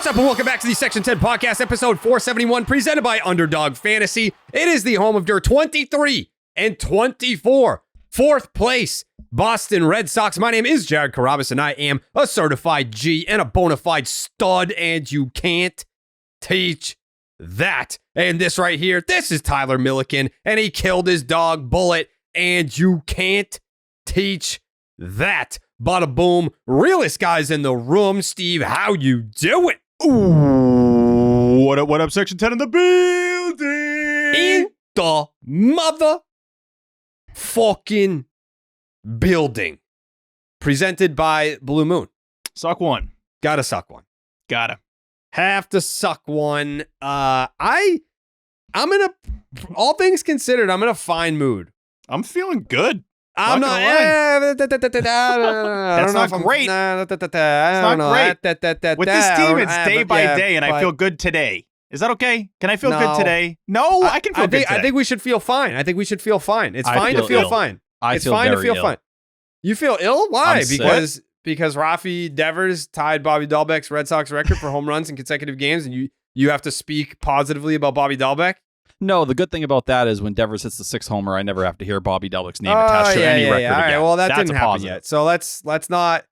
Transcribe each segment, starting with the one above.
What's up, and welcome back to the Section 10 Podcast, episode 471, presented by Underdog Fantasy. It is the home of your 23 and 24 fourth place Boston Red Sox. My name is Jared Carabas, and I am a certified G and a bona fide stud, and you can't teach that. And this right here, this is Tyler Milliken, and he killed his dog Bullet, and you can't teach that. Bada boom, realest guys in the room. Steve, how you doing? Ooh, what up, Section 10 in the building? In the mother fucking building. Presented by Blue Moon. Suck one. Gotta suck one. Gotta. Have to suck one. I'm in a, all things considered, I'm in a fine mood. I'm feeling good. I'm not. That's not great. It's not great. With this team, it's day by day, and I feel good today. Is that okay? Can I feel good today? No, I can feel good today. I think we should feel fine. It's fine to feel fine. It's fine to feel fine. You feel ill? Why? Because Raffy Devers tied Bobby Dahlbeck's Red Sox record for home runs in consecutive games, and you have to speak positively about Bobby Dahlbeck? No, the good thing about that is when Devers hits the sixth homer, I never have to hear Bobby Dahlbeck's name attached to any record again. All right, well, that That's didn't happen yet. So let's not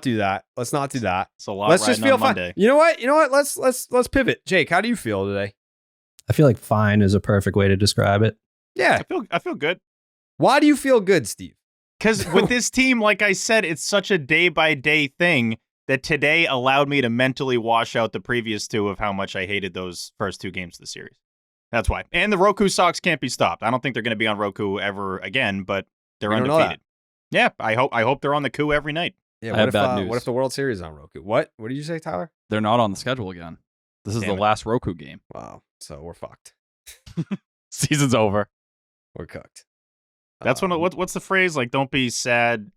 do that. Let's not do that. It's a lot. Let's just feel fine. Monday. You know what? Let's pivot. Jake, how do you feel today? I feel like fine is a perfect way to describe it. Yeah. I feel good. Why do you feel good, Steve? Because with this team, like I said, it's such a day-by-day thing that today allowed me to mentally wash out the previous two of how much I hated those first two games of the series. That's why. And the Roku Sox can't be stopped. I don't think they're going to be on Roku ever again, but they're undefeated. Yeah, I hope they're on the coup every night. Yeah, what if the World Series is on Roku? What did you say, Tyler? They're not on the schedule again. This is the last Roku game. Wow. So we're fucked. Season's over. We're cooked. That's what's the phrase? Like, don't be sad.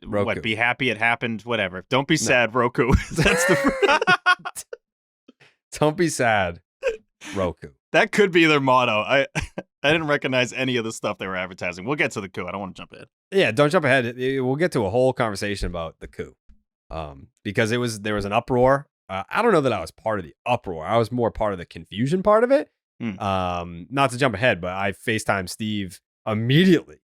Roku. Be happy it happened. Whatever. Don't be sad, Roku. That's the. Don't be sad, Roku. That could be their motto. I didn't recognize any of the stuff they were advertising. We'll get to the coup. I don't want to jump ahead. Yeah, don't jump ahead. We'll get to a whole conversation about the coup, because there was an uproar. I don't know that I was part of the uproar. I was more part of the confusion part of it. Not to jump ahead, but I FaceTimed Steve immediately,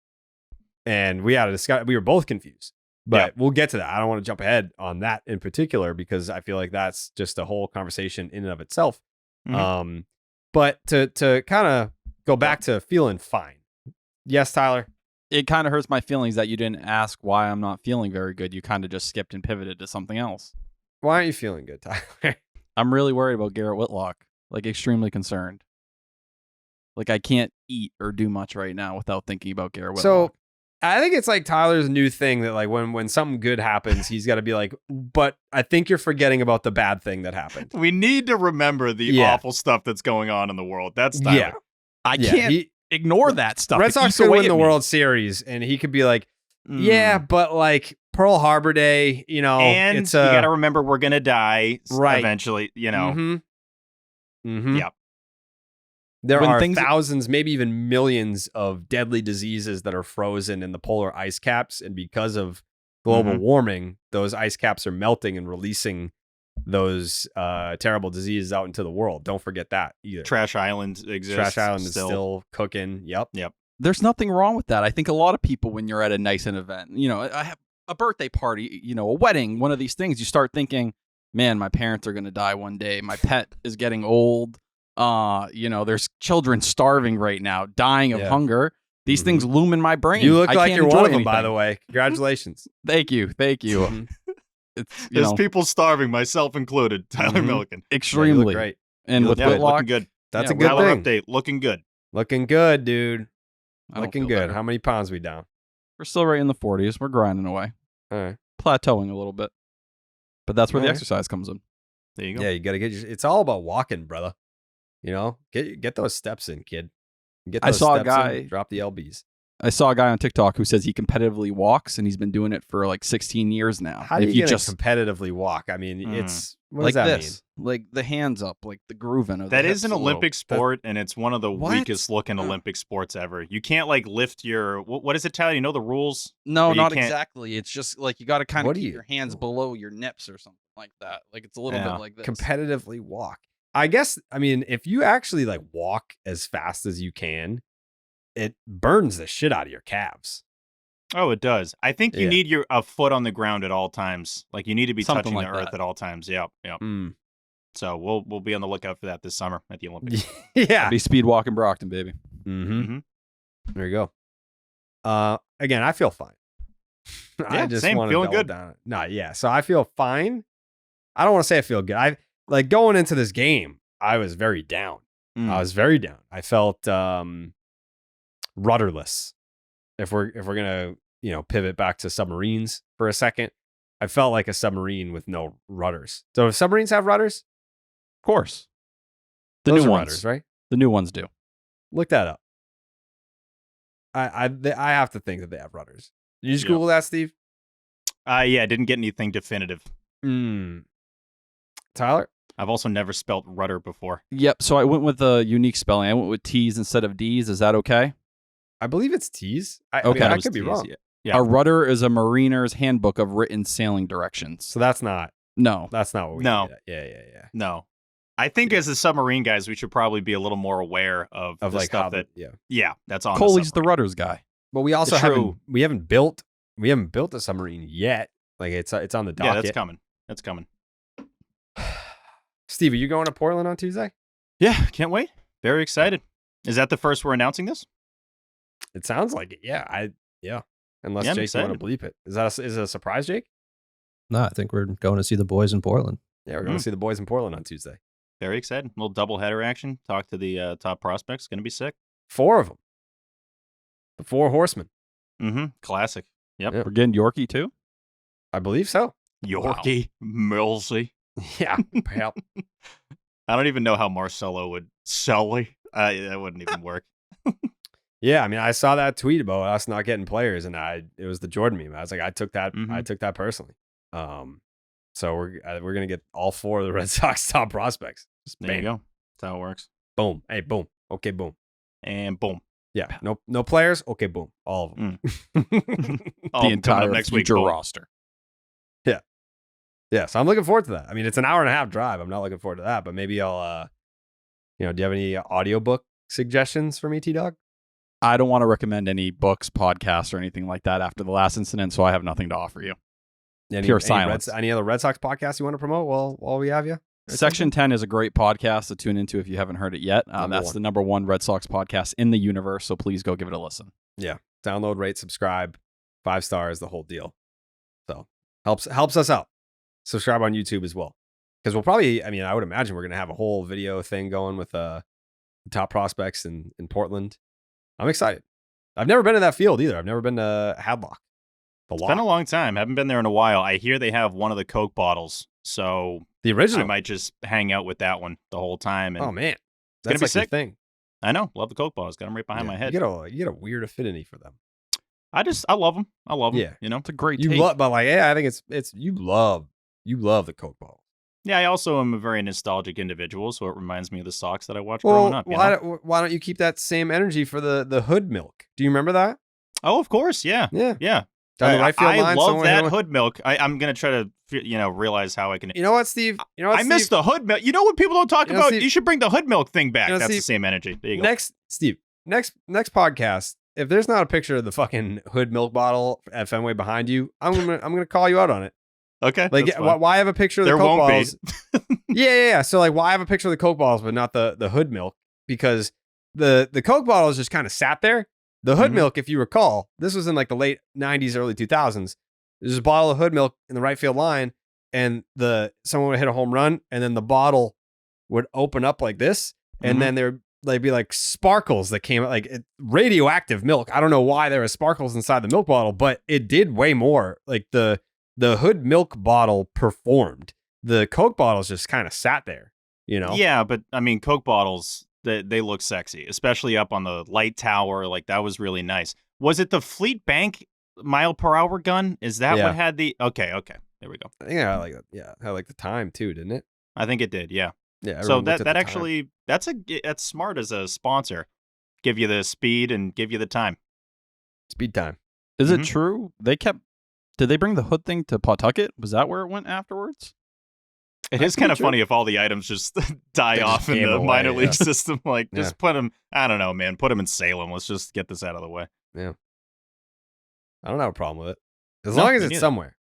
and we had a discussion. We were both confused, but we'll get to that. I don't want to jump ahead on that in particular because I feel like that's just a whole conversation in and of itself. Mm-hmm. But to kind of go back to feeling fine. Yes, Tyler? It kind of hurts my feelings that you didn't ask why I'm not feeling very good. You kind of just skipped and pivoted to something else. Why aren't you feeling good, Tyler? I'm really worried about Garrett Whitlock. Like, extremely concerned. Like, I can't eat or do much right now without thinking about Garrett Whitlock. So I think it's like Tyler's new thing that like when something good happens, he's got to be like, but I think you're forgetting about the bad thing that happened. We need to remember the awful stuff that's going on in the world. That's Tyler. Yeah. I can't ignore that stuff. Red Sox could win the World Series, and he could be like, yeah, but like Pearl Harbor Day, and it's you got to remember we're going to die eventually, Mm-hmm. Yeah. There are thousands, maybe even millions of deadly diseases that are frozen in the polar ice caps. And because of global warming, those ice caps are melting and releasing those terrible diseases out into the world. Don't forget that either. Trash Island exists. Trash Island is still cooking. Yep. There's nothing wrong with that. I think a lot of people, when you're at a nice event, I have a birthday party, a wedding, one of these things, you start thinking, man, my parents are going to die one day. My pet is getting old. There's children starving right now, dying of hunger. These things loom in my brain. You look like you're one of them, by the way. Congratulations. Thank you. There's people starving, myself included. Tyler Milliken. Extremely. You look great. And with Whitlock, looking good. That's a good Tyler thing. Update. Looking good. Looking good, dude. Looking good. Better. How many pounds we down? We're still right in the 40s. We're grinding away. All right. Plateauing a little bit. But that's where the exercise comes in. There you go. Yeah, you got to it's all about walking, brother. Get those steps in, kid. Get those I saw a steps guy in, drop the LBs. I saw a guy on TikTok who says he competitively walks, and he's been doing it for like 16 years now. How do you just competitively walk? I mean, it's what like does that this, like the hands up, like the grooving of That the is hips an a little. Olympic sport, and it's one of the What? weakest looking Olympic sports ever. You can't like lift your what is it, Tyler? You know the rules? No, Or you not can't- exactly. It's just like you got to kind What of do keep you- your hands below your nips or something like that. Like it's a little Yeah. bit like this. competitively walk. I guess, I mean, if you actually like walk as fast as you can, it burns the shit out of your calves. Oh, it does. I think you Yeah. need a foot on the ground at all times. Like you need to be Something touching like the earth that. at all times. Yep. Mm. So we'll be on the lookout for that this summer at the Olympics. Yeah. Be speed walking Brockton, baby. Mm-hmm. Mhm. There you go. Again, I feel fine. I Yeah, just same. want to Feeling double good. down. No, yeah. So I feel fine. I don't want to say I feel good. I like going into this game, I was very down. Mm. I was very down. I felt rudderless. If we're gonna, pivot back to submarines for a second, I felt like a submarine with no rudders. So if submarines have rudders, Of course. The those new are ones, rudders, right? The new ones do. Look that up. I have to think that they have rudders. Did you just Yeah. Google that, Steve? Yeah, didn't get anything definitive. Tyler? I've also never spelt rudder before. Yep. So I went with a unique spelling. I went with T's instead of D's. Is that okay? I believe it's T's. I Okay. mean, I It was could be T's, wrong. yeah. Yeah. A rudder is a mariner's handbook of written sailing directions. So that's not No. what we No. did. Yeah. No. I think as the submarine guys, we should probably be a little more aware of Of the like stuff how that yeah. that's on Coley's the submarine. rudders guy. But we also True. haven't built a submarine yet. Like it's on the Yeah, docket. that's coming. That's coming. Steve, are you going to Portland on Tuesday? Yeah, can't wait. Very excited. Is that the first we're announcing this? It sounds like it. Yeah. Unless Yeah, I'm Jake you want to bleep it. Is it a surprise, Jake? No, I think we're going to see the boys in Portland. Yeah, we're going to see the boys in Portland on Tuesday. Very excited. A little doubleheader action. Talk to the top prospects. Going to be sick. 4 of them. The 4 horsemen. Mm-hmm. Classic. Yep. Yeah. We're getting Yorkie too. I believe so. Yorkie, Millsy. Yeah. Yep. I don't even know how Marcelo would Sully. That wouldn't even work. Yeah, I mean, I saw that tweet about us not getting players, and it was the Jordan meme. I was like, I took that personally. So we're gonna get all 4 of the Red Sox top prospects. Just There you bam, go. That's how it works. boom, hey, boom, okay, boom. And boom. Yeah, no players, okay, boom, all of them. All The of them coming entire up next week. future boom. roster. Yeah, so I'm looking forward to that. I mean, it's an hour and a half drive. I'm not looking forward to that, but maybe I'll, do you have any audiobook suggestions for me, T-Dog? I don't want to recommend any books, podcasts, or anything like that after the last incident, so I have nothing to offer you. Pure silence. Any other Red Sox podcasts you want to promote while we have you? Section 10 is a great podcast to tune into if you haven't heard it yet. Number That's one. the number 1 Red Sox podcast in the universe, so please go give it a listen. Yeah, download, rate, subscribe, 5 stars, the whole deal. So helps us out. Subscribe on YouTube as well, because we'll probably. I mean, I would imagine we're gonna have a whole video thing going with the top prospects in Portland. I'm excited. I've never been to that field either. I've never been to Hadlock. It's been a long time. Haven't been there in a while. I hear they have one of the Coke bottles, so The original. I might just hang out with that one the whole time. And Oh man, gonna that's be like your sick. thing. I know. Love the Coke bottles. Got them right behind Yeah. my head. You get a weird affinity for them. I love them. I love them. Yeah. You know. It's a great You take. love, but like, yeah, I think it's you love the Coke bottle. Yeah. I also am a very nostalgic individual, so it reminds me of the Sox that I watched growing up. You know? why don't you keep that same energy for the hood milk? Do you remember that? Oh, of course. Yeah. Yeah. Yeah. Down the right field I line, love someone hit that him- hood milk. I'm gonna try to realize how I can. You know what, Steve? I miss the hood milk. You know what people don't talk You know, about? Steve- You should bring the hood milk thing back. You know, That's the Steve- same energy. There you go. Next podcast. If there's not a picture of the fucking hood milk bottle at Fenway behind you, I'm gonna call you out on it. Okay. Like, that's fine. why have a picture of the There Coke won't bottles? Yeah. So like, why have a picture of the Coke bottles but not the hood milk? Because the Coke bottles just kind of sat there. The hood Mhm. milk, if you recall, this was in like the late 90s, early 2000s. There's a bottle of hood milk in the right field line, and someone would hit a home run, and then the bottle would open up like this, and Mhm. then there'd be like sparkles that came like radioactive milk. I don't know why there were sparkles inside the milk bottle, but it did way more. Like the hood milk bottle performed. The Coke bottles just kind of sat there, you know? Yeah, but I mean, Coke bottles, they look sexy, especially up on the light tower. Like, that was really nice. Was it the Fleet Bank mile-per-hour gun? Is that Yeah. what had the... Okay. There we go. I think I like that. Yeah, I like the time too, didn't it? I think it did, yeah. Yeah. So everyone looked at that the actually... That's smart as a sponsor. Give you the speed and give you the time. time. Speed time. Is it Mhm. true? Did they bring the hood thing to Pawtucket? Was that where it went afterwards? It That's is kind of pretty true. funny if all the items just die They just off in came the away, minor league yeah. system. Like, Yeah. just put them... I don't know, man. Put them in Salem. Let's just get this out of the way. I don't have a problem with it as No, long as me it's neither. somewhere.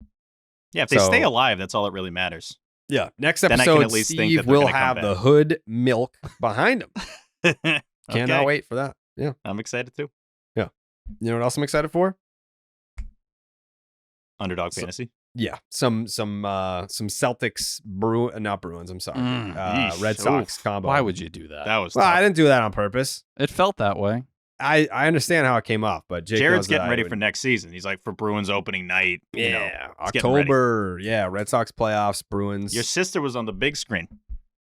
Yeah, if they So- stay alive, that's all that really matters. Yeah. Next Then I can episode, at least think Steve that they're will gonna come have back. the hood milk behind him. Cannot Okay. wait for that. Yeah. I'm excited too. You know what else I'm excited for? Underdog So- fantasy. Yeah, some Celtics not Bruins. I'm sorry, Yeesh. Red Sox Oof. combo. Why would you do that? That was Well, tough. I didn't do that on purpose. It felt that way. I understand how it came off, but Jake Jared's knows that getting I ready would- for next season. He's like, for Bruins opening night. You know, Yeah, it's getting ready. October. Yeah, Red Sox playoffs, Bruins. Your sister was on the big screen.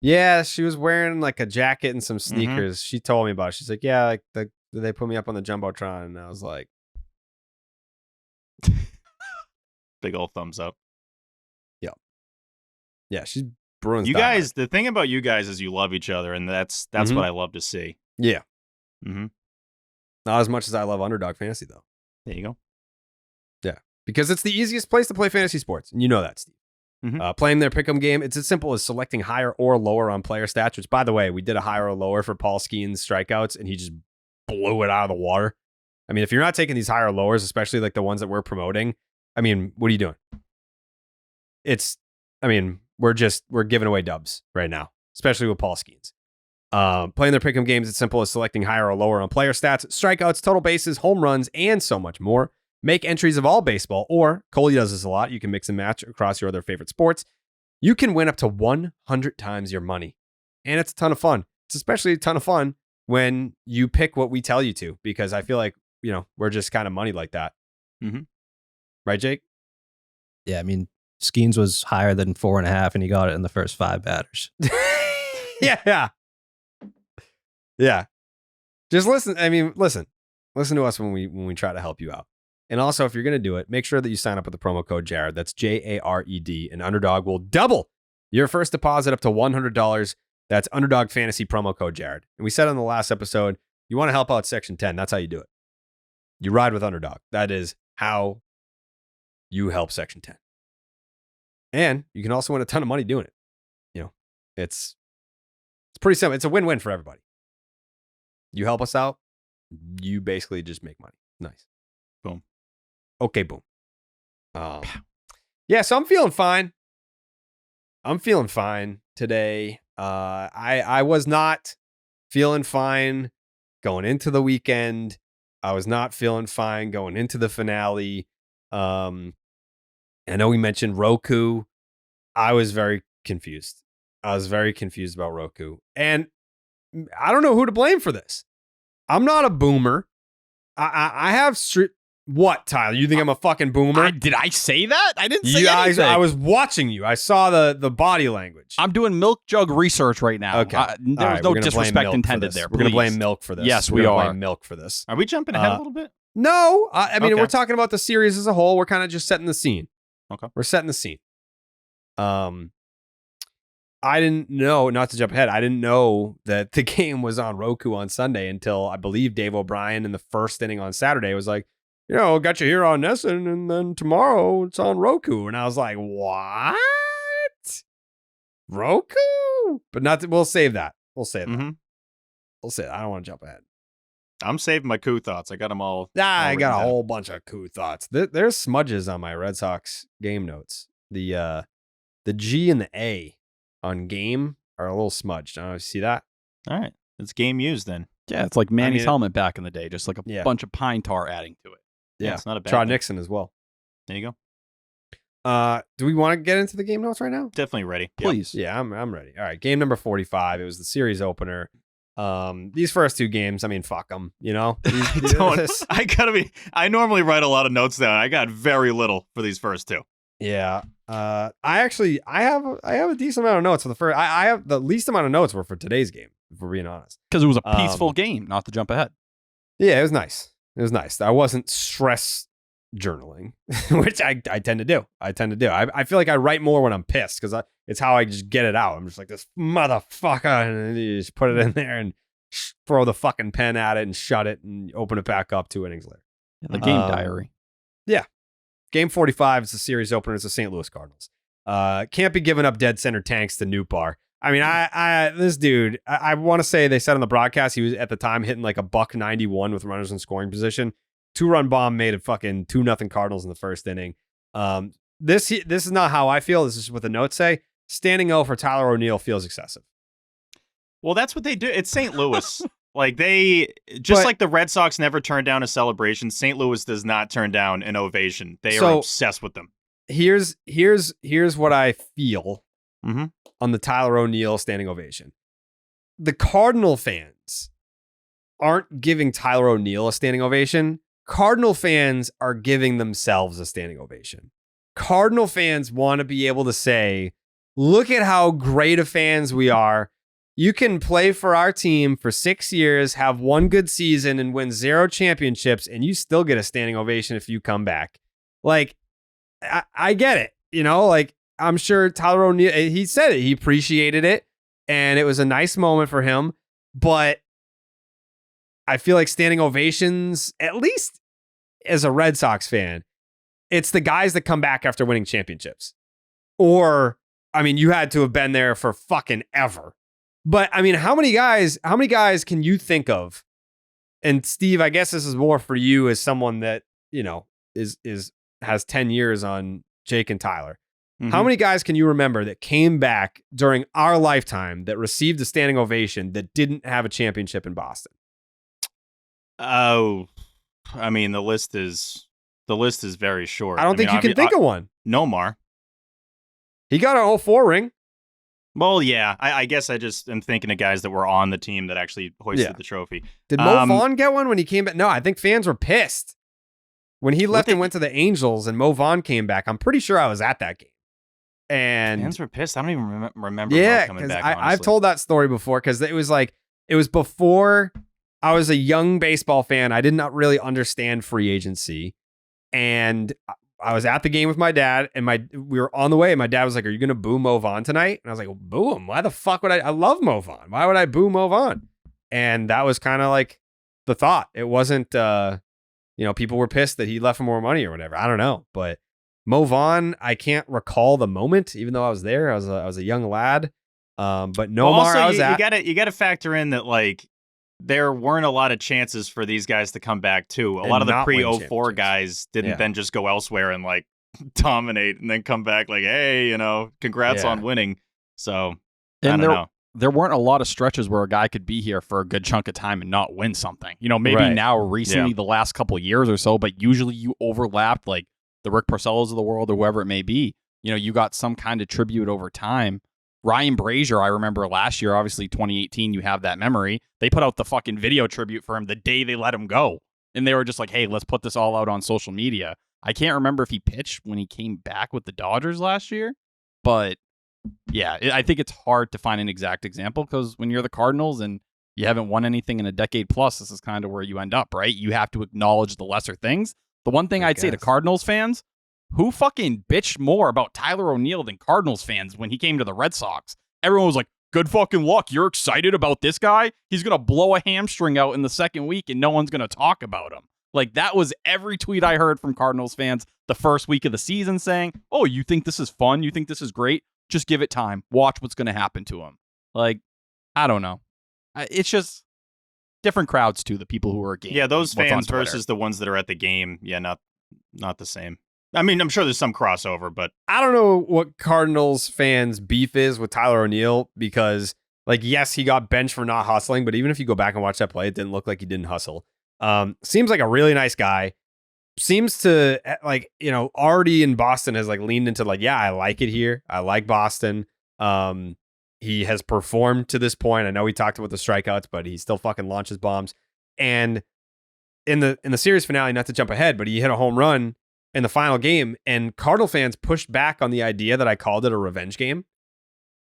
Yeah, she was wearing like a jacket and some Mm-hmm. sneakers. She told me about it. She's like, yeah, like they put me up on the jumbotron, and I was like, Big old thumbs up. yeah, she's Bruins. You diehard. guys, the thing about you guys is you love each other, and that's Mhm. what I love to see. yeah, Mm-hmm. not as much as I love underdog fantasy though, There you go. because it's the easiest place to play fantasy sports, and you know that, Steve. Mhm. Playing their pick'em game, it's as simple as selecting higher or lower on player stats, which, by the way, we did a higher or lower for Paul Skeen's strikeouts, and he just blew it out of the water. I mean, if you're not taking these higher or lowers, especially like the ones that we're promoting, I mean, what are you doing? We're giving away dubs right now, especially with Paul Skeens. Playing their pick'em games, it's simple as selecting higher or lower on player stats, strikeouts, total bases, home runs, and so much more. Make entries of all baseball, or Coley does this a lot. You can mix and match across your other favorite sports. You can win up to 100 times your money, and it's a ton of fun. It's especially a ton of fun when you pick what we tell you to, because I feel like, we're just kind of money like that. Mhm. Right, Jake? Yeah, I mean, Skeens was higher than 4.5, and he got it in the first 5 batters. Yeah. Just listen. Listen to us when we try to help you out. And also, if you're going to do it, make sure that you sign up with the promo code Jared. That's JARED, and Underdog will double your first deposit up to $100. That's Underdog Fantasy promo code Jared. And we said on the last episode, you want to help out Section 10. That's how you do it. You ride with Underdog. That is how you help Section 10. And you can also win a ton of money doing it. It's pretty simple. It's a win-win for everybody. You help us out, you basically just make money. Nice. Boom. Okay, boom. Yeah, so I'm feeling fine. Today. I was not feeling fine going into the weekend. I was not feeling fine going into the finale. I know we mentioned Roku. I was very confused. About Roku. And I don't know who to blame for this. I'm not a boomer. I have what, Tyler? You think I'm a fucking boomer? Did I say that? I didn't say Yeah, anything. I was watching you. I saw the body language. I'm doing milk jug research right now. Okay. There All was right, no we're gonna blame disrespect milk for intended this. there. We're going to blame please. milk for this. Yes, We're we gonna are. blame milk for this. Are we jumping ahead a little bit? No, I mean, Okay. we're talking about the series as a whole. We're kind of just setting the scene. Okay. We're setting the scene. I didn't know, not to jump ahead, I didn't know that the game was on Roku on Sunday until I believe Dave O'Brien in the first inning on Saturday was like, got you here on Nesson, and then tomorrow it's on Roku. And I was like, what? Roku? But we'll save that. We'll save that. Mhm. We'll say that. I don't want to jump ahead. I'm saving my coup thoughts. I got them all. I got a written down. whole bunch of cool thoughts. There's smudges on my Red Sox game notes. The G and the A on game are a little smudged. I don't know if you see that. All right. It's game used then. Yeah, it's like Manny's mean, helmet back in the day, just like a Yeah. bunch of pine tar adding to it. Yeah, it's not a bad Trot thing. Nixon as well. There you go. Do we want to get into the game notes right now? Definitely ready. Yep. Please. Yeah, I'm ready. All right, game number 45. It was the series opener. These first two games, I mean, fuck them. I normally write a lot of notes down. I got very little for these first two. Yeah. I have a decent amount of notes for the first. I have the least amount of notes were for today's game, if we're being honest. Because it was a peaceful game, not to jump ahead. Yeah, it was nice. It was nice. I wasn't stress journaling, which I tend to do. I feel like I write more when I'm pissed because it's how I just get it out. I'm just like, this motherfucker, and then you just put it in there and throw the fucking pen at it and shut it and open it back up 2 innings later. The game diary. Yeah. Game 45 is the series opener. It's the St. Louis Cardinals. Can't be giving up dead center tanks to Nootbaar. I mean, this dude, I want to say they said on the broadcast he was at the time hitting like a $191 with runners in scoring position. 2-run bomb made it fucking 2-0 Cardinals in the first inning. This is not how I feel. This is what the notes say. Standing O for Tyler O'Neill feels excessive. Well, that's what they do. It's St. Louis. Like like the Red Sox never turn down a celebration, St. Louis does not turn down an ovation. They are obsessed with them. Here's what I feel on the Tyler O'Neill standing ovation. The Cardinal fans aren't giving Tyler O'Neill a standing ovation. Cardinal fans are giving themselves a standing ovation. Cardinal fans want to be able to say, look at how great of fans we are. You can play for our team for 6 years, have one good season, and win 0 championships, and you still get a standing ovation if you come back. Like, I get it. You know, like, I'm sure Tyler O'Neill, he said it. He appreciated it, and it was a nice moment for him. But I feel like standing ovations, at least as a Red Sox fan, it's the guys that come back after winning championships. Or, I mean, you had to have been there for fucking ever. But I mean, how many guys can you think of? And Steve, I guess this is more for you as someone that, you know, has 10 years on Jake and Tyler. Mm-hmm. How many guys can you remember that came back during our lifetime that received a standing ovation that didn't have a championship in Boston? Oh, I mean, the list is very short. I don't think you can think of one. Nomar. He got an 04 ring. Well, yeah. I guess I just am thinking of guys that were on the team that actually hoisted the trophy. Did Mo Vaughn get one when he came back? No, I think fans were pissed. When he left and went to the Angels and Mo Vaughn came back, I'm pretty sure I was at that game. And fans were pissed. I don't even remember Mo coming back, I've told that story before because it was before I was a young baseball fan. I did not really understand free agency. And I was at the game with my dad, and we were on the way, and my dad was like, "Are you going to boo Mo Vaughn tonight?" And I was like, "Boo him? Why the fuck would I? I love Mo Vaughn. Why would I boo Mo Vaughn?" And that was kind of like the thought. It wasn't, people were pissed that he left for more money or whatever. I don't know, but Mo Vaughn, I can't recall the moment, even though I was there. I was a young lad. But Nomar, also, I was at. You got to factor in that like there weren't a lot of chances for these guys to come back too. A lot of the pre-04 guys didn't then just go elsewhere and like dominate and then come back like, hey, congrats on winning. So I don't know. There weren't a lot of stretches where a guy could be here for a good chunk of time and not win something. Maybe now recently the last couple of years or so, but usually you overlapped like the Rick Porcellos of the world or whoever it may be. You got some kind of tribute over time. Ryan Brazier, I remember last year, obviously 2018, you have that memory. They put out the fucking video tribute for him the day they let him go. And they were just like, hey, let's put this all out on social media. I can't remember if he pitched when he came back with the Dodgers last year. But yeah, I think it's hard to find an exact example because when you're the Cardinals and you haven't won anything in a decade plus, this is kind of where you end up, right? You have to acknowledge the lesser things. The one thing I'd say to Cardinals fans, who fucking bitched more about Tyler O'Neill than Cardinals fans when he came to the Red Sox? Everyone was like, good fucking luck. You're excited about this guy? He's going to blow a hamstring out in the second week and no one's going to talk about him. Like, that was every tweet I heard from Cardinals fans the first week of the season saying, oh, you think this is fun? You think this is great? Just give it time. Watch what's going to happen to him. Like, I don't know. It's just different crowds, too, the people who are at game. Yeah, those fans versus the ones that are at the game. Yeah, not the same. I mean, I'm sure there's some crossover, but I don't know what Cardinals fans' beef is with Tyler O'Neill because, like, yes, he got benched for not hustling, but even if you go back and watch that play, it didn't look like he didn't hustle. Seems like a really nice guy. Seems to, like, already in Boston has, like, leaned into, like, yeah, I like it here. I like Boston. He has performed to this point. I know we talked about the strikeouts, but he still fucking launches bombs. And in the series finale, not to jump ahead, but he hit a home run in the final game, and Cardinal fans pushed back on the idea that I called it a revenge game.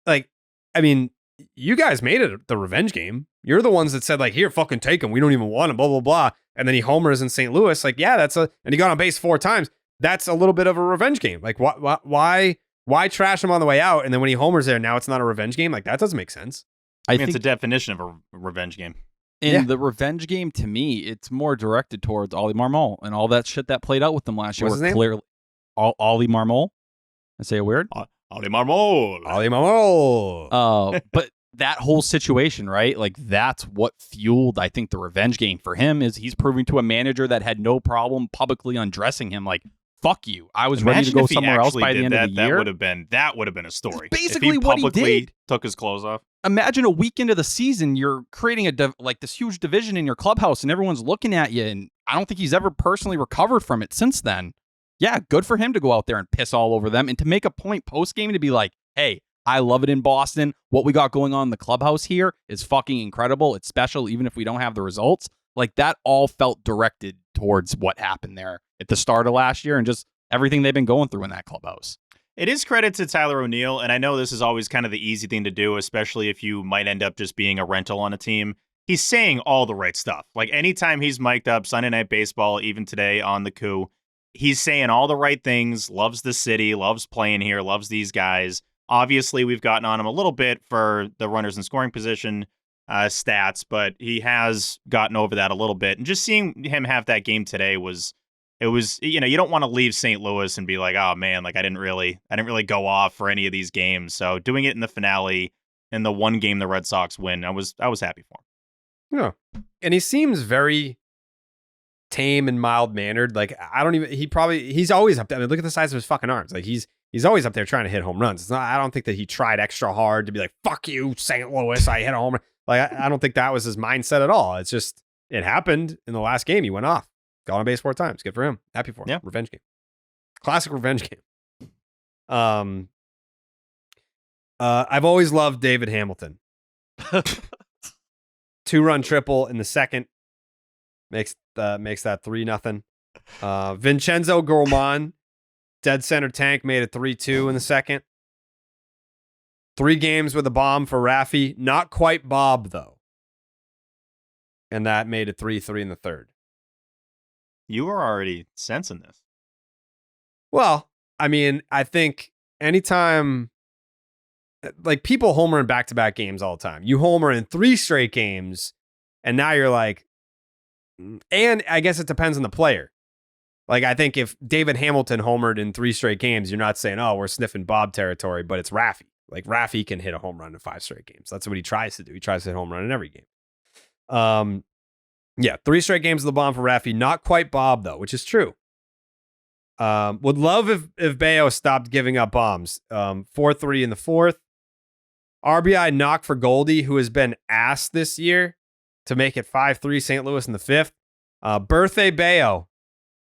Like, I mean, you guys made it the revenge game. You're the ones that said, like, here, fucking take him. We don't even want him, blah, blah, blah. and then he homers in St. Louis. Like, yeah, and he got on base 4 times. That's a little bit of a revenge game. Like, why trash him on the way out? And then when he homers there, now it's not a revenge game. Like, that doesn't make sense. I think it's a definition of a revenge game. The revenge game, to me, it's more directed towards Ollie Marmol and all that shit that played out with them last year. What's his name? Clearly, Ollie Marmol. I say it weird. Ollie Marmol. Ollie Marmol. But that whole situation, right? Like, that's what fueled, I think, the revenge game for him. Is he's proving to a manager that had no problem publicly undressing him, like, fuck you. I was ready to go somewhere else by the end of the year. That would have been a story. It's basically if he what he publicly did. took his clothes off. Imagine a week into the season, you're creating this huge division in your clubhouse, and everyone's looking at you. And I don't think he's ever personally recovered from it since then. Yeah, good for him to go out there and piss all over them, and to make a point post game to be like, "Hey, I love it in Boston. What we got going on in the clubhouse here is fucking incredible. It's special, even if we don't have the results." Like, that all felt directed towards what happened there at the start of last year, and just everything they've been going through in that clubhouse. It is credit to Tyler O'Neill, and I know this is always kind of the easy thing to do, especially if you might end up just being a rental on a team. He's saying all the right stuff. Like, anytime he's mic'd up, Sunday Night Baseball, even today on the coup, he's saying all the right things, loves the city, loves playing here, loves these guys. Obviously, we've gotten on him a little bit for the runners in scoring position stats, but he has gotten over that a little bit. And just seeing him have that game today was, you don't want to leave St. Louis and be like, oh man, like I didn't really go off for any of these games. So doing it in the finale, in the one game the Red Sox win, I was happy for him. Yeah. And he seems very tame and mild mannered. Like, he's always up there. I mean, look at the size of his fucking arms. Like, he's always up there trying to hit home runs. I don't think that he tried extra hard to be like, fuck you, St. Louis, I hit a home run. Like, I don't think that was his mindset at all. It's just, it happened in the last game. He went off. Got on base 4 times. Good for him. Happy for him. Yeah. Revenge game. Classic revenge game. I've always loved David Hamilton. 2-run triple in the second. Makes that 3-0. Vincenzo Gorman, dead center tank, made it 3-2 in the second. 3 games with a bomb for Raffy. Not quite Bob, though. And that made it 3-3 in the third. You were already sensing this. Well, I mean, I think anytime, like, people homer in back-to-back games all the time. You homer in 3 straight games, and now you're like, and I guess it depends on the player. Like, I think if David Hamilton homered in 3 straight games, you're not saying, oh, we're sniffing Bob territory, but it's Raffy. Like, Raffy can hit a home run in 5 straight games. That's what he tries to do. He tries to hit a home run in every game. Yeah, 3 straight games of the bomb for Raffy. Not quite Bob, though, which is true. Would love if Bello stopped giving up bombs. 4-3 in the fourth. RBI knock for Goldie, who has been asked this year to make it 5-3 St. Louis in the fifth. Birthday Bello,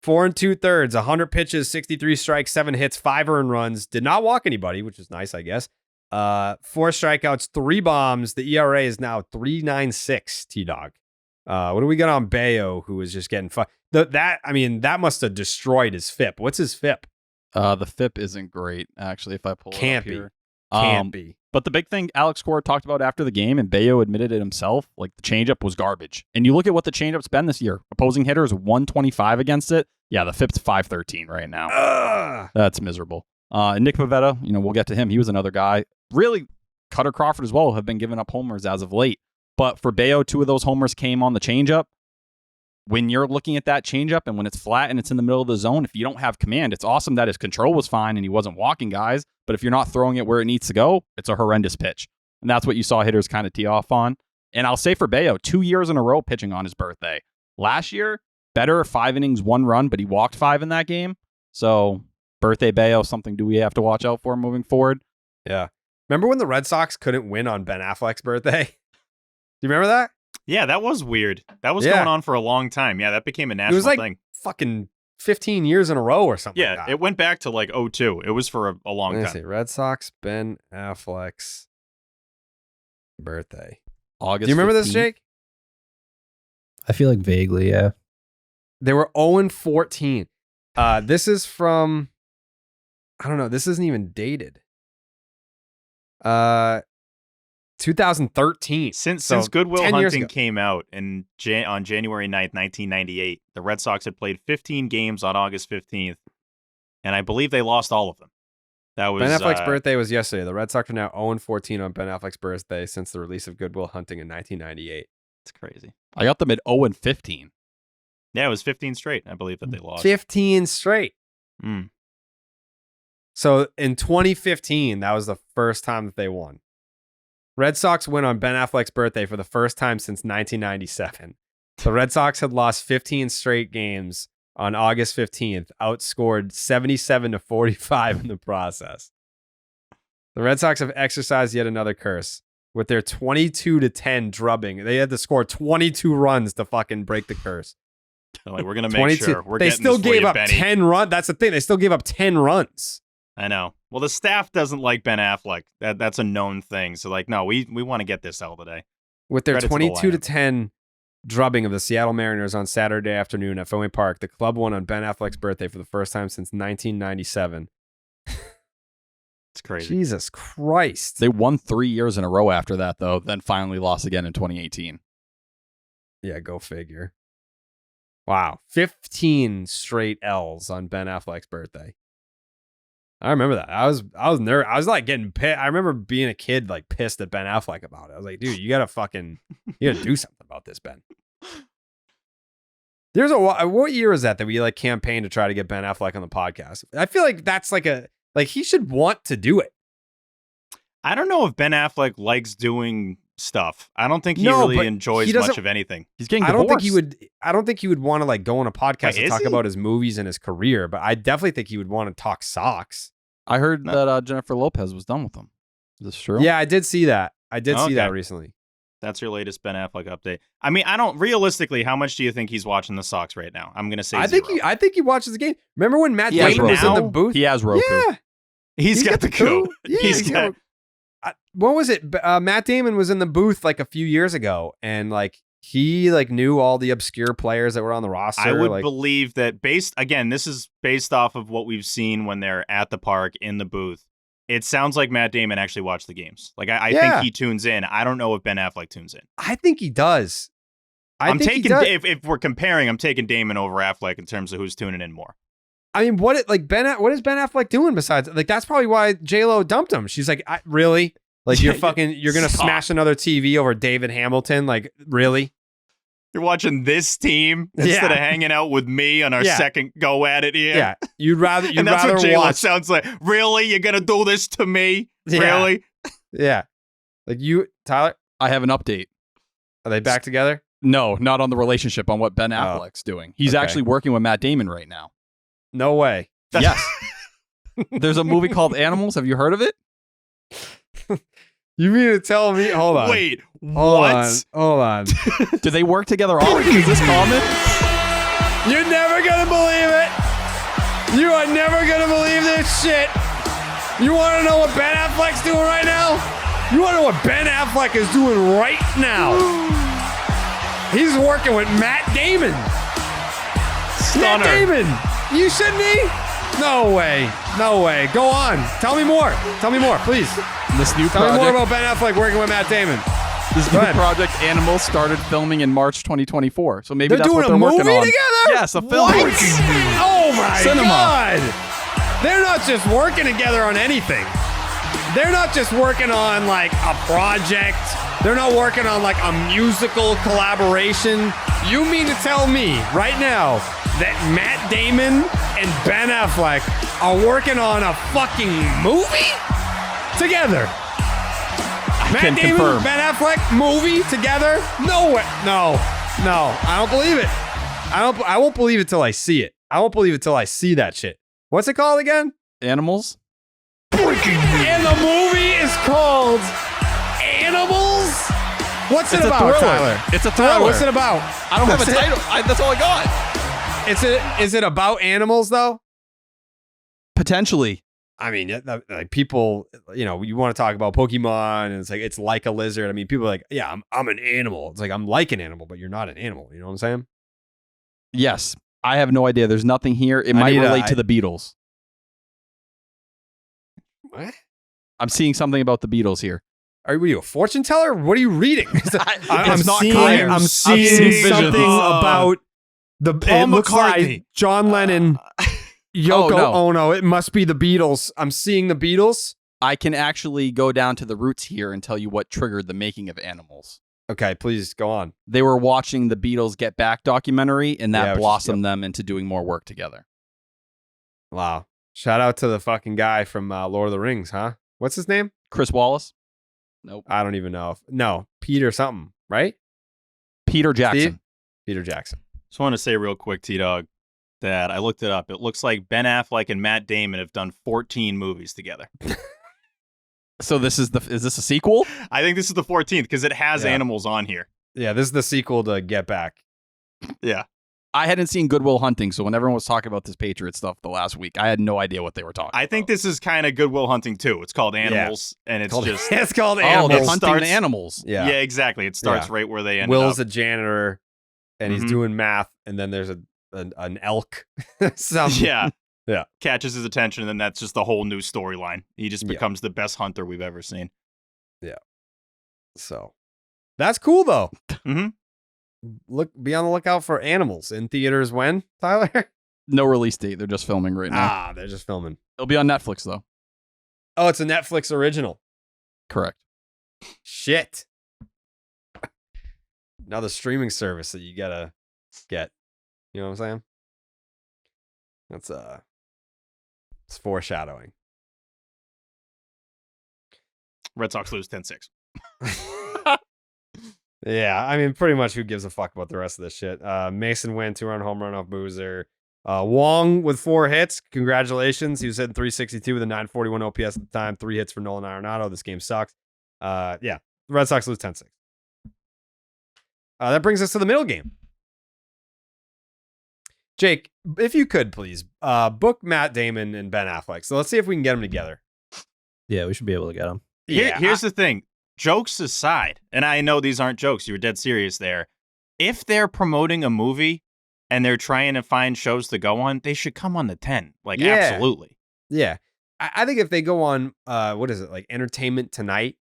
4 2/3, 100 pitches, 63 strikes, 7 hits, 5 earned runs. Did not walk anybody, which is nice, I guess. 4 strikeouts, 3 bombs. The ERA is now 3.96. T-Dog. What do we got on Bello, who is just getting that must have destroyed his FIP. What's his FIP? The FIP isn't great, actually, if I pull it up here. Can't be. But the big thing Alex Cora talked about after the game, and Bello admitted it himself, like, the changeup was garbage. And you look at what the changeup's been this year. Opposing hitters 125 against it. Yeah, the FIP's 513 right now. That's miserable. And Nick Pivetta, we'll get to him. He was another guy. Really, Cutter Crawford as well have been giving up homers as of late. But for Bello, 2 of those homers came on the changeup. When you're looking at that changeup and when it's flat and it's in the middle of the zone, if you don't have command, it's awesome that his control was fine and he wasn't walking guys. But if you're not throwing it where it needs to go, it's a horrendous pitch. And that's what you saw hitters kind of tee off on. And I'll say for Bello, 2 years in a row pitching on his birthday. Last year, better, 5 innings, 1 run, but he walked 5 in that game. So birthday Bello, something do we have to watch out for moving forward? Yeah. Remember when the Red Sox couldn't win on Ben Affleck's birthday? Do you remember that? Yeah, that was weird. That was going on for a long time. Yeah, that became a national thing. It was like thing. Fucking 15 years in a row or something. Yeah, like that. It went back to like 2002. It was for a long time. See, Red Sox, Ben Affleck's birthday. August. Do you remember 15th? this, Jake? I feel like vaguely, yeah. They were 0-14. This is from, I don't know. This isn't even dated. 2013. Since Goodwill 10 years Hunting ago. came out on January 9th, 1998, the Red Sox had played 15 games on August 15th, and I believe they lost all of them. That was Ben Affleck's birthday was yesterday. The Red Sox are now 0-14 on Ben Affleck's birthday since the release of Goodwill Hunting in 1998. It's crazy. I got them at 0-15. Yeah, it was 15 straight, I believe, that they lost. 15 straight. Mm. So in 2015, that was the first time that they won. Red Sox win on Ben Affleck's birthday for the first time since 1997. The Red Sox had lost 15 straight games on August 15th, outscored 77-45 in the process. The Red Sox have exercised yet another curse with their 22-10 drubbing. They had to score 22 runs to fucking break the curse. They're like, we're going to make sure we're They getting still this for gave you, up Benny. 10 runs. That's the thing. They still gave up 10 runs. I know. Well, the staff doesn't like Ben Affleck. That's a known thing. So, like, no, we want to get this L today. With their Credit to the 22-10 drubbing of the Seattle Mariners on Saturday afternoon at Fenway Park, the club won on Ben Affleck's birthday for the first time since 1997. It's crazy. Jesus Christ. They won 3 years in a row after that, though, then finally lost again in 2018. Yeah, go figure. Wow. 15 straight L's on Ben Affleck's birthday. I remember that. I was nervous. I was like getting pissed. I remember being a kid like pissed at Ben Affleck about it. I was like, dude, you gotta do something about this, Ben. There's what year is that we like campaigned to try to get Ben Affleck on the podcast? I feel like that's like he should want to do it. I don't know if Ben Affleck likes doing stuff. I don't think he really enjoys much of anything. He's getting I divorced. don't think he would want to like go on a podcast Wait, and talk is he? about his movies and his career, but I definitely think he would want to talk Sox. I heard that Jennifer Lopez was done with him. Is this true? Yeah, I did see that. I did see Okay. that recently. That's your latest Ben Affleck update. I mean, realistically, how much do you think he's watching the Sox right now? I'm going to say I think he watches the game. Remember when Matt He has Damon was in the Roku. booth? He has Roku. Yeah, he's got the coup. Yeah, He's got. what was it? Matt Damon was in the booth like a few years ago, and like he like knew all the obscure players that were on the roster. I would like, believe that this is based off of what we've seen when they're at the park in the booth. It sounds like Matt Damon actually watched the games. Like I think he tunes in. I don't know if Ben Affleck tunes in. I think he does. If we're comparing, I'm taking Damon over Affleck in terms of who's tuning in more. I mean, what is Ben Affleck doing besides like that's probably why J-Lo dumped him. She's like, really? Like you're gonna Stop. smash another TV over David Hamilton? Like really? You're watching this team instead of hanging out with me on our second go at it here. Yeah, you'd rather and that's what J-Lo watch. sounds like. Really, you're gonna do this to me? Yeah. Really? Yeah, like you, Tyler. I have an update. Are they back together? No, not on the relationship, on what Ben Affleck's doing. He's okay. actually working with Matt Damon right now. No way. Yes. There's a movie called Animals. Have you heard of it? You mean to tell me? Hold on. Wait, what? Hold on. Do they work together often? Is this common? You're never gonna believe it. You are never gonna believe this shit. You want to know what Ben Affleck's doing right now? You want to know what Ben Affleck is doing right now? He's working with Matt Damon. Stunner. Matt Damon. You shouldn't he? No way. No way. Go on. Tell me more. Tell me more, please. This new Tell me more project, about Ben Affleck working with Matt Damon. this Go new ahead. project, Animals, started filming in March 2024. So maybe They're that's doing what they're a movie working on. together? Yes, a film. What? Oh my Cinema. God. They're not just working together on anything. They're not just working on like a project. They're not working on like a musical collaboration. You mean to tell me right now that Matt Damon and Ben Affleck are working on a fucking movie together? Matt can Damon, confirm. Ben Affleck movie together? No way. No. I don't believe it. I won't believe it till I see it. I won't believe it till I see that shit. What's it called again? Animals? And the movie is called Animals? What's it It's a about, thriller. Tyler? It's a Tyler, thriller. what's it about? I don't have a What's it- title. That's all I got. Is it about animals though? Potentially. I mean, like people, you want to talk about Pokemon, and it's like a lizard. I mean, people are like, yeah, I'm an animal. It's like I'm like an animal, but you're not an animal. You know what I'm saying? Yes. I have no idea. There's nothing here. It might relate to the Beatles. What? I'm seeing something about the Beatles here. Are you a fortune teller? What are you reading? It's not seeing, clear. I'm seeing visions. something about the. Paul It looks McCartney. like John Lennon, Yoko no. Ono. It must be the Beatles. I'm seeing the Beatles. I can actually go down to the roots here and tell you what triggered the making of Animals. Okay, please go on. They were watching the Beatles Get Back documentary, and that Yeah, which is- blossomed them into doing more work together. Wow. Shout out to the fucking guy from Lord of the Rings, huh? What's his name? Chris Wallace? Nope. I don't even know. No, Peter something, right? Peter Jackson. Steve? Peter Jackson. Just want to say real quick, T-Dog, that I looked it up. It looks like Ben Affleck and Matt Damon have done 14 movies together. So is this a sequel? I think this is the 14th because it has Yeah. animals on here. Yeah, this is the sequel to Get Back. Yeah. I hadn't seen Good Will Hunting, so when everyone was talking about this Patriot stuff the last week, I had no idea what they were talking I think about. this is kind of Good Will Hunting too. It's called Animals, and it's just it's called Oh, Animals. they're It hunting starts- the animals. yeah. Exactly. It starts Yeah. right where they end Will's up. a janitor, and he's Mhm. doing math, and then there's an elk. Something. Yeah. Yeah. Catches his attention, and then that's just the whole new storyline. He just Yeah. becomes the best hunter we've ever seen. So that's cool though. Mhm. Be on the lookout for Animals in theaters when, Tyler? No release date. They're just filming right now. They're just filming. It'll be on Netflix, though. Oh, it's a Netflix original. Correct. Shit. Another streaming service that you gotta get. You know what I'm saying? That's it's foreshadowing. Red Sox lose 10-6. Yeah, I mean, pretty much who gives a fuck about the rest of this shit. Mason Wynn, 2-run home run off Boozer. Wong with 4 hits. Congratulations. He was hitting 362 with a 941 OPS at the time. 3 hits for Nolan Arenado. This game sucks. Yeah, the Red Sox lose 10-6. That brings us to the middle game. Jake, if you could, please, book Matt Damon and Ben Affleck. So let's see if we can get them together. Yeah, we should be able to get them. Here's the thing. Jokes aside, and I know these aren't jokes. You were dead serious there. If they're promoting a movie and they're trying to find shows to go on, they should come on the 10. Like, Yeah. absolutely. Yeah. I think if they go on, what is it, like Entertainment Tonight,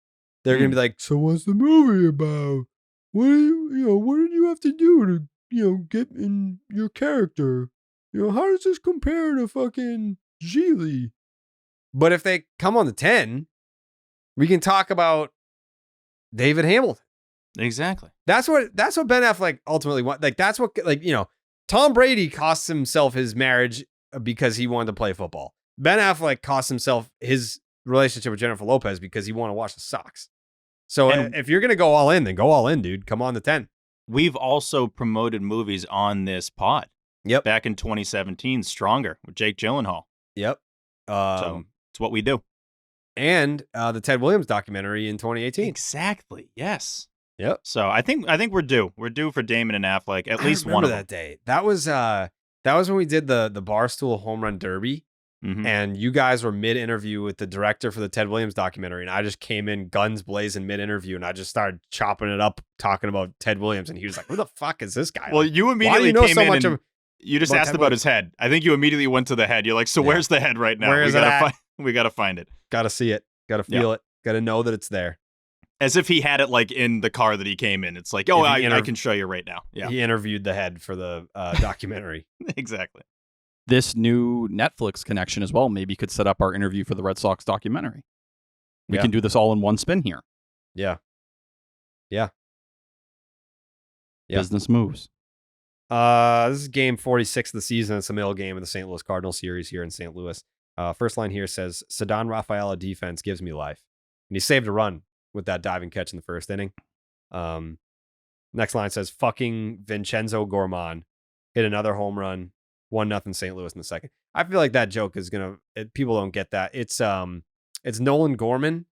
they're going to be like, so what's the movie about? What what did you have to do to, get in your character? How does this compare to fucking Geely? But if they come on the 10, we can talk about David Hamilton. Exactly. That's what Ben Affleck ultimately wants. Like, that's what, Tom Brady cost himself his marriage because he wanted to play football. Ben Affleck cost himself his relationship with Jennifer Lopez because he wanted to watch the Sox. So And- if you're going to go all in, then go all in, dude. Come on the 10. We've also promoted movies on this pod. Yep. Back in 2017, Stronger with Jake Gyllenhaal. Yep. So it's what we do. And the Ted Williams documentary in 2018. Exactly. Yes. Yep. So I think we're due. We're due for Damon and Affleck. At I least remember one of that them. day. That was when we did the Barstool Home Run Derby. Mhm. And you guys were mid-interview with the director for the Ted Williams documentary, and I just came in guns blazing mid-interview, and I just started chopping it up, talking about Ted Williams, and he was like, "Who the fuck is this guy?" Well, Like, you why do immediately you know came so in much and of you just about asked Ted about his head. I think you immediately went to the head. You're like, so Yeah. where's the head right now? Where is it at? We gotta find it. Gotta see it, gotta feel it, gotta know that it's there. As if he had it like in the car that he came in. It's like, oh, If he I can show you right now. Yeah, He interviewed the head for the documentary. exactly. This new Netflix connection as well maybe could set up our interview for the Red Sox documentary. We Yeah. can do this all in one spin here. Yeah. Yeah. Business moves. This is game 46 of the season. It's a middle game of the St. Louis Cardinals series here in St. Louis. First line here says, Ceddanne Rafaela defense gives me life. And he saved a run with that diving catch in the first inning. Next line says, fucking Vincenzo Gourmand hit another home run. 1-0 St. Louis in the second. I feel like that joke is people don't get that. It's Nolan Gorman,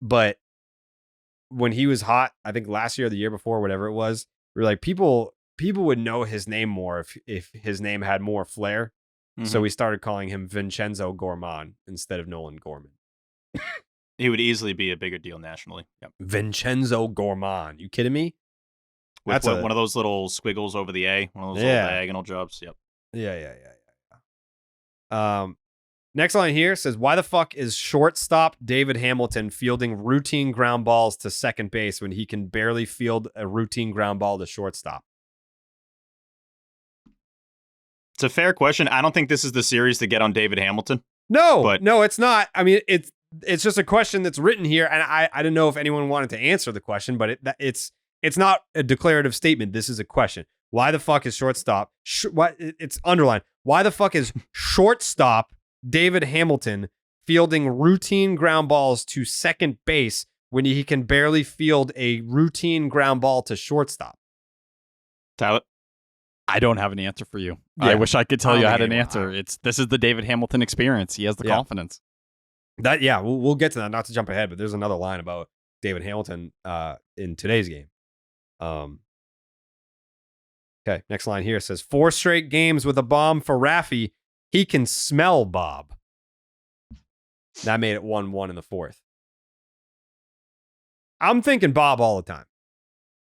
but when he was hot, I think last year or the year before, whatever it was, we were like, people would know his name more if his name had more flair. So we started calling him Vincenzo Gourmand instead of Nolan Gorman. He would easily be a bigger deal nationally. Yep. Vincenzo Gourmand. You kidding me? With That's one of those little squiggles over the A, one of those Yeah. little diagonal jobs. Yep. Yeah. Next line here says, why the fuck is shortstop David Hamilton fielding routine ground balls to second base when he can barely field a routine ground ball to shortstop? It's a fair question. I don't think this is the series to get on David Hamilton. No, it's not. I mean, it's just a question that's written here, and I didn't know if anyone wanted to answer the question, but it's not a declarative statement. This is a question. Why the fuck is shortstop? It's underlined. Why the fuck is shortstop David Hamilton fielding routine ground balls to second base when he can barely field a routine ground ball to shortstop? Tyler? I don't have an answer for you. Yeah. I wish I could tell you I had an anyone- answer. This is the David Hamilton experience. He has the confidence. We'll get to that. Not to jump ahead, but there's another line about David Hamilton in today's game. Okay, next line here says 4 straight games with a bomb for Raffy. He can smell Bob. That made it 1-1 in the 4th. I'm thinking Bob all the time.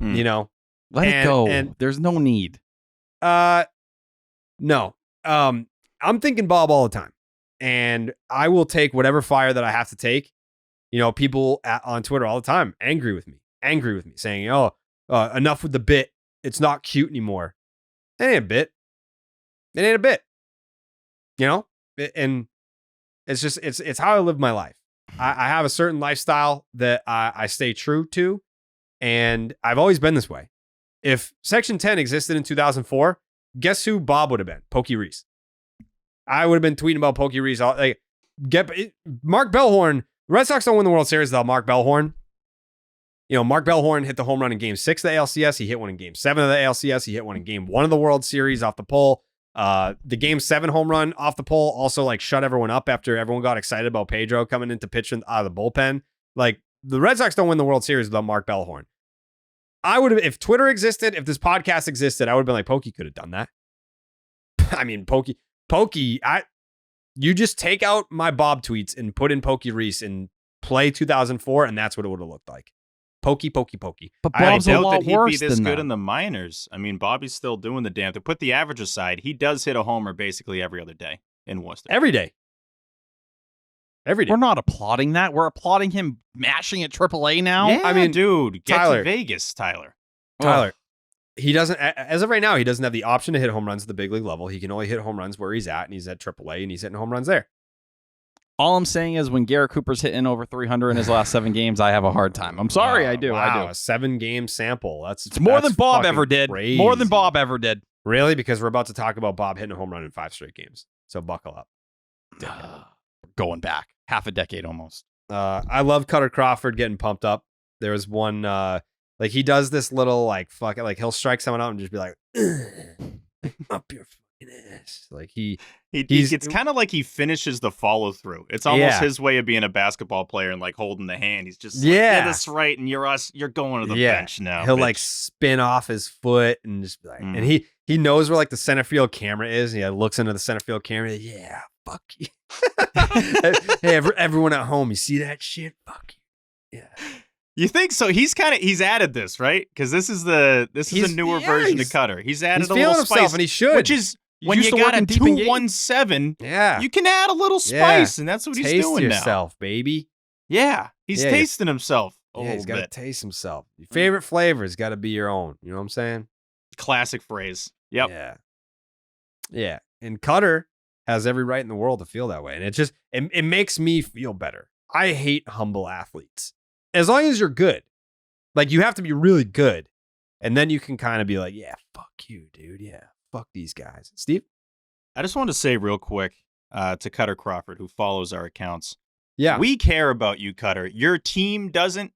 You know? Let it go. There's no need. No. I'm thinking Bob all the time. And I will take whatever fire that I have to take. You know, people on Twitter all the time angry with me, saying, enough with the bit. It's not cute anymore. It ain't a bit. It ain't a bit. You know? And it's just, it's how I live my life. I have a certain lifestyle that I stay true to. And I've always been this way. If Section 10 existed in 2004, guess who Bob would have been? Pokey Reese. I would have been tweeting about Pokey Reese. Mark Bellhorn. The Red Sox don't win the World Series without Mark Bellhorn. You know, Mark Bellhorn hit the home run in Game 6 of the ALCS. He hit one in Game 7 of the ALCS. He hit one in Game 1 of the World Series off the pole. The Game 7 home run off the pole also like shut everyone up after everyone got excited about Pedro coming into pitching out of the bullpen. Like, the Red Sox don't win the World Series without Mark Bellhorn. I would have, if Twitter existed, if this podcast existed, I would have been like, Pokey could have done that. I mean, Pokey, you just take out my Bob tweets and put in Pokey Reese and play 2004, and that's what it would have looked like. Pokey. But I Bob's a doubt lot that he'd worse be this than good that. in the minors. I mean, Bobby's still doing the damn thing. Put the average aside, he does hit a homer basically every other day in Worcester. Every day. We're not applauding that. We're applauding him mashing at AAA now. Yeah, I mean, dude, get Tyler. to Vegas, Tyler. Tyler, he doesn't, as of right now, he doesn't have the option to hit home runs at the big league level. He can only hit home runs where he's at, and he's at AAA, and he's hitting home runs there. All I'm saying is when Garrett Cooper's hitting over 300 in his last 7 games, I have a hard time. I'm sorry, I do. Wow, a 7-game sample. It's more than Bob fucking ever did. crazy. More than Bob ever did. Really? Because we're about to talk about Bob hitting a home run in 5 straight games. So buckle up. Going back half a decade almost. I love Cutter Crawford getting pumped up. There was one, like he does this little like fuck it, like he'll strike someone out and just be like, up your fucking ass. Like It's kind of like he finishes the follow through. It's almost Yeah. his way of being a basketball player and like holding the hand. He's just Yeah. like, that's right, and you're going to the Yeah. bench now. he'll bitch. like spin off his foot and just be like, Mm. and he knows where like the center field camera is. And he looks into the center field camera. Yeah, fuck you. Hey, everyone at home, you see that shit? Fuck you. Yeah. You think so? He's added this, right? Because this is a newer version of Cutter. He's added He's a feeling little himself, spice, and he should. which is when used you to got a working deep in games. 217, Yeah. you can add a little spice, and that's what he's Taste doing yourself, baby. now. Yeah, he's Yeah, tasting himself a Yeah, little he's got to bit. taste himself. Your favorite flavor's got to be your own. You know what I'm saying? Classic phrase. Yep. Yeah. Yeah. And Cutter has every right in the world to feel that way. And it makes me feel better. I hate humble athletes. As long as you're good. Like, you have to be really good. And then you can kind of be like, yeah, fuck you, dude. Yeah, fuck these guys. Steve? I just wanted to say real quick to Cutter Crawford, who follows our accounts. Yeah. We care about you, Cutter. Your team doesn't.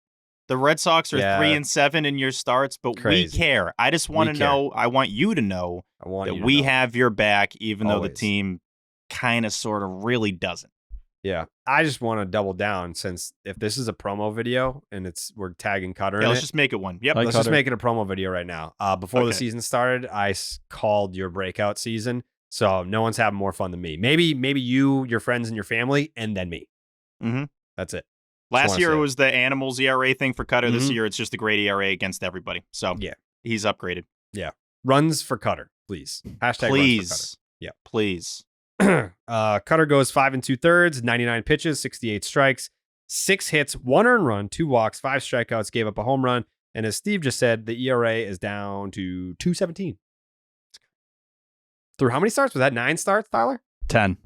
The Red Sox are 3-7 in your starts, but Crazy. we care. I just want to know. I want you to know that we have your back, even though the Always. team kind of, sort of, really doesn't. Yeah. I just want to double down, since if this is a promo video and we're tagging Cutter Yeah, in let's it. just make it one. Yep. Like Let's just Cutter. make it a promo video right now. Before the Okay. season started, I called your breakout season. So no one's having more fun than me. Maybe you, your friends, and your family, and then me. Mm-hmm. That's it. Last wanna year say it it. was the Animals ERA thing for Cutter. This Mhm. year it's just a great ERA against everybody. So Yeah. he's upgraded. Runs for Cutter, please. Hashtag runs for Cutter. Please. Yeah. Please. Cutter goes 5 2/3, 99 pitches, 68 strikes, 6 hits, 1 earned run, 2 walks, 5 strikeouts, gave up a home run. And as Steve just said, the ERA is down to 2.17. Through how many starts? Was that 9 starts, Tyler? 10.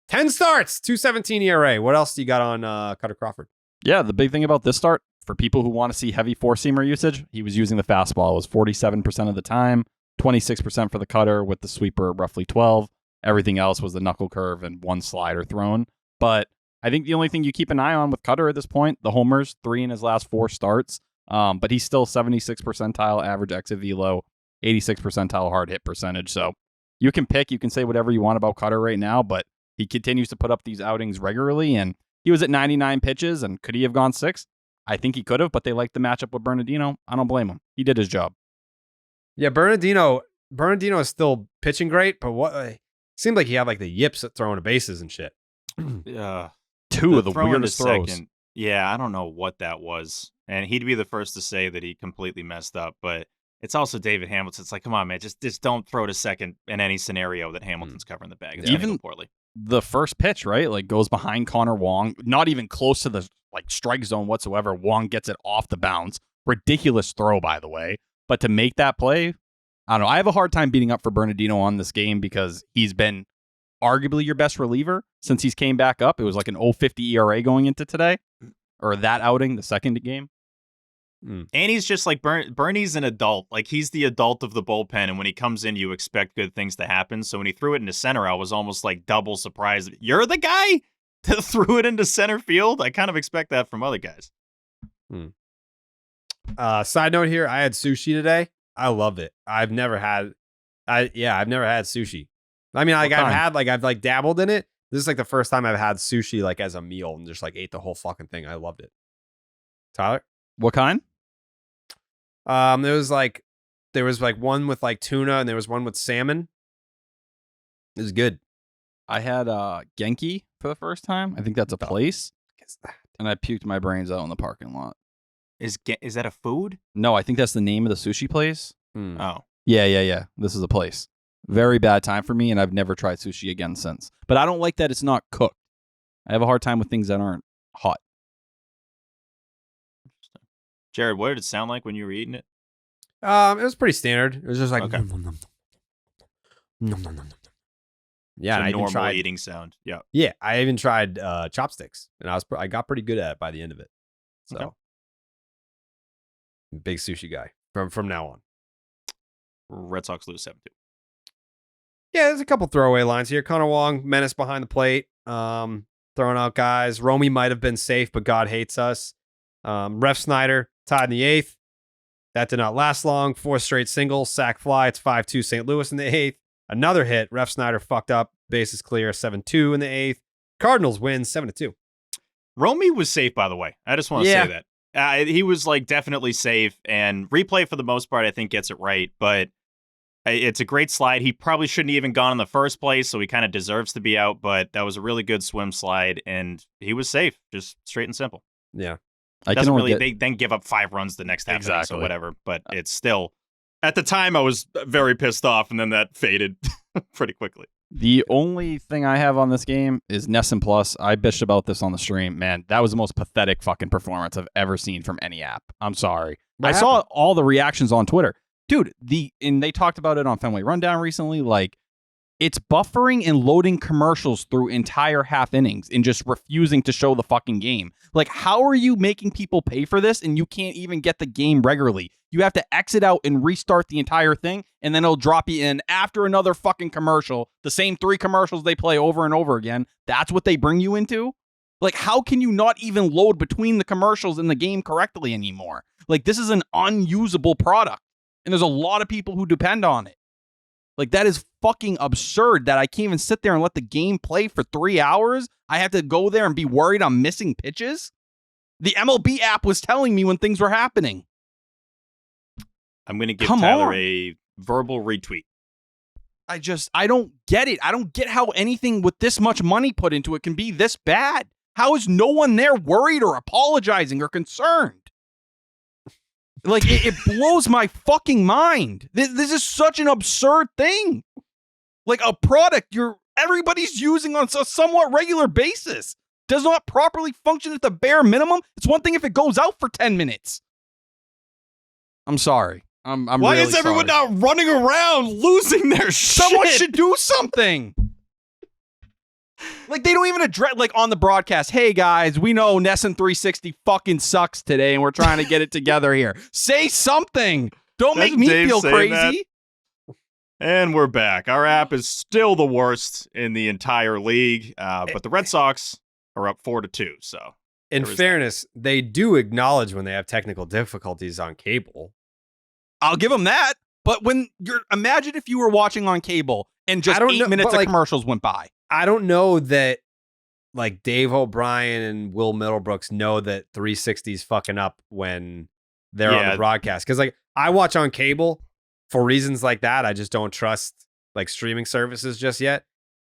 10 starts, 2.17 ERA. What else do you got on Cutter Crawford? Yeah, the big thing about this start, for people who want to see heavy four-seamer usage, he was using the fastball. It was 47% of the time, 26% for the cutter, with the sweeper roughly 12. Everything else was the knuckle curve and 1 slider thrown. But I think the only thing you keep an eye on with Cutter at this point, the homers, 3 in his last 4 starts. But he's still 76 percentile average exit velo, 86 percentile hard hit percentage. So you can pick, you can say whatever you want about Cutter right now, but he continues to put up these outings regularly. And he was at 99 pitches, and could he have gone 6? I think he could have, but they liked the matchup with Bernardino. I don't blame him. He did his job. Yeah, Bernardino is still pitching great, but what seemed like he had like the yips at throwing the bases and shit. Yeah. 2 of the weirdest throws. Second, yeah, I don't know what that was. And he'd be the first to say that he completely messed up, but it's also David Hamilton. It's like, come on, man, just don't throw to second in any scenario that Hamilton's covering the bag. It's Even gonna go poorly. The first pitch, right? Like goes behind Connor Wong, not even close to the like strike zone whatsoever. Wong gets it off the bounce. Ridiculous throw, by the way. But to make that play, I don't know. I have a hard time beating up for Bernardino on this game because he's been arguably your best reliever since he's came back up. It was like an 0.50 ERA going into today, or that outing, the second game. And he's just like Bernie's an adult. Like he's the adult of the bullpen, and when he comes in, you expect good things to happen. So when he threw it into center, I was almost like double surprised. You're the guy that threw it into center field. I kind of expect that from other guys. Side note here, I had sushi today. I loved it. I've never had sushi. I mean, like I've like dabbled in it. This is like the first time I've had sushi like as a meal and just like ate the whole fucking thing. I loved it. Tyler? What kind? There was like one with like tuna and there was one with salmon. It was good. I had Genki for the first time. I think that's a place. And I puked my brains out in the parking lot. Is that a food? No, I think that's the name of the sushi place. Oh. Yeah. This is a place. Very bad time for me, and I've never tried sushi again since. But I don't like that it's not cooked. I have a hard time with things that aren't hot. Jared, what did it sound like when you were eating it? It was pretty standard. It was just like okay. Nom. Yeah, it's a normal eating sound. Yeah. Yeah, I even tried chopsticks, and I got pretty good at it by the end of it. So, okay. Big sushi guy from now on. Red Sox lose 7-2. Yeah, there's a couple throwaway lines here. Connor Wong, menace behind the plate, throwing out guys. Romy might have been safe, but God hates us. Ref Snyder tied in the 8th. That did not last long. 4 straight singles, sack fly. It's 5-2 St. Louis in the 8th. Another hit. Ref Snyder fucked up. Bases clear. 7-2 in the 8th. Cardinals win 7-2. Romy was safe, by the way. I just want to say that. He was like definitely safe, and replay for the most part, I think, gets it right. But it's a great slide. He probably shouldn't have even gone in the first place, so he kind of deserves to be out. But that was a really good swim slide, and he was safe, just straight and simple. Yeah. They then give up 5 runs the next half inning, so whatever. But it's still, at the time, I was very pissed off, and then that faded pretty quickly. The only thing I have on this game is Nessun Plus. I bitched about this on the stream. Man, that was the most pathetic fucking performance I've ever seen from any app. I'm sorry. I saw all the reactions on Twitter. Dude, and they talked about it on Fenway Rundown recently. Like, it's buffering and loading commercials through entire half innings and just refusing to show the fucking game. Like, how are you making people pay for this and you can't even get the game regularly? You have to exit out and restart the entire thing, and then it'll drop you in after another fucking commercial. The same 3 commercials they play over and over again. That's what they bring you into? Like, how can you not even load between the commercials in the game correctly anymore? Like, this is an unusable product, and there's a lot of people who depend on it. Like, that is fucking absurd that I can't even sit there and let the game play for 3 hours. I have to go there and be worried I'm missing pitches. The MLB app was telling me when things were happening. I'm going to give Tyler a verbal retweet. I don't get it. I don't get how anything with this much money put into it can be this bad. How is no one there worried or apologizing or concerned? Like, it blows my fucking mind. This is such an absurd thing. Like, a product everybody's using on a somewhat regular basis does not properly function at the bare minimum. It's one thing if it goes out for 10 minutes. I'm sorry. I'm Why really is everyone sorry. not running around losing their Someone shit? should do something. Like, they don't even address, like, on the broadcast, hey, guys, we know Nesson 360 fucking sucks today, and we're trying to get it together here. Say something. Don't That's make me Dave feel saying crazy. And we're back. Our app is still the worst in the entire league, but the Red Sox are up 4-2. So, In fairness, they do acknowledge when they have technical difficulties on cable. I'll give them that. But when imagine if you were watching on cable and just 8 minutes of commercials went by. I don't know that like Dave O'Brien and Will Middlebrooks know that 360's fucking up when they're on the broadcast. Because like I watch on cable for reasons like that. I just don't trust like streaming services just yet.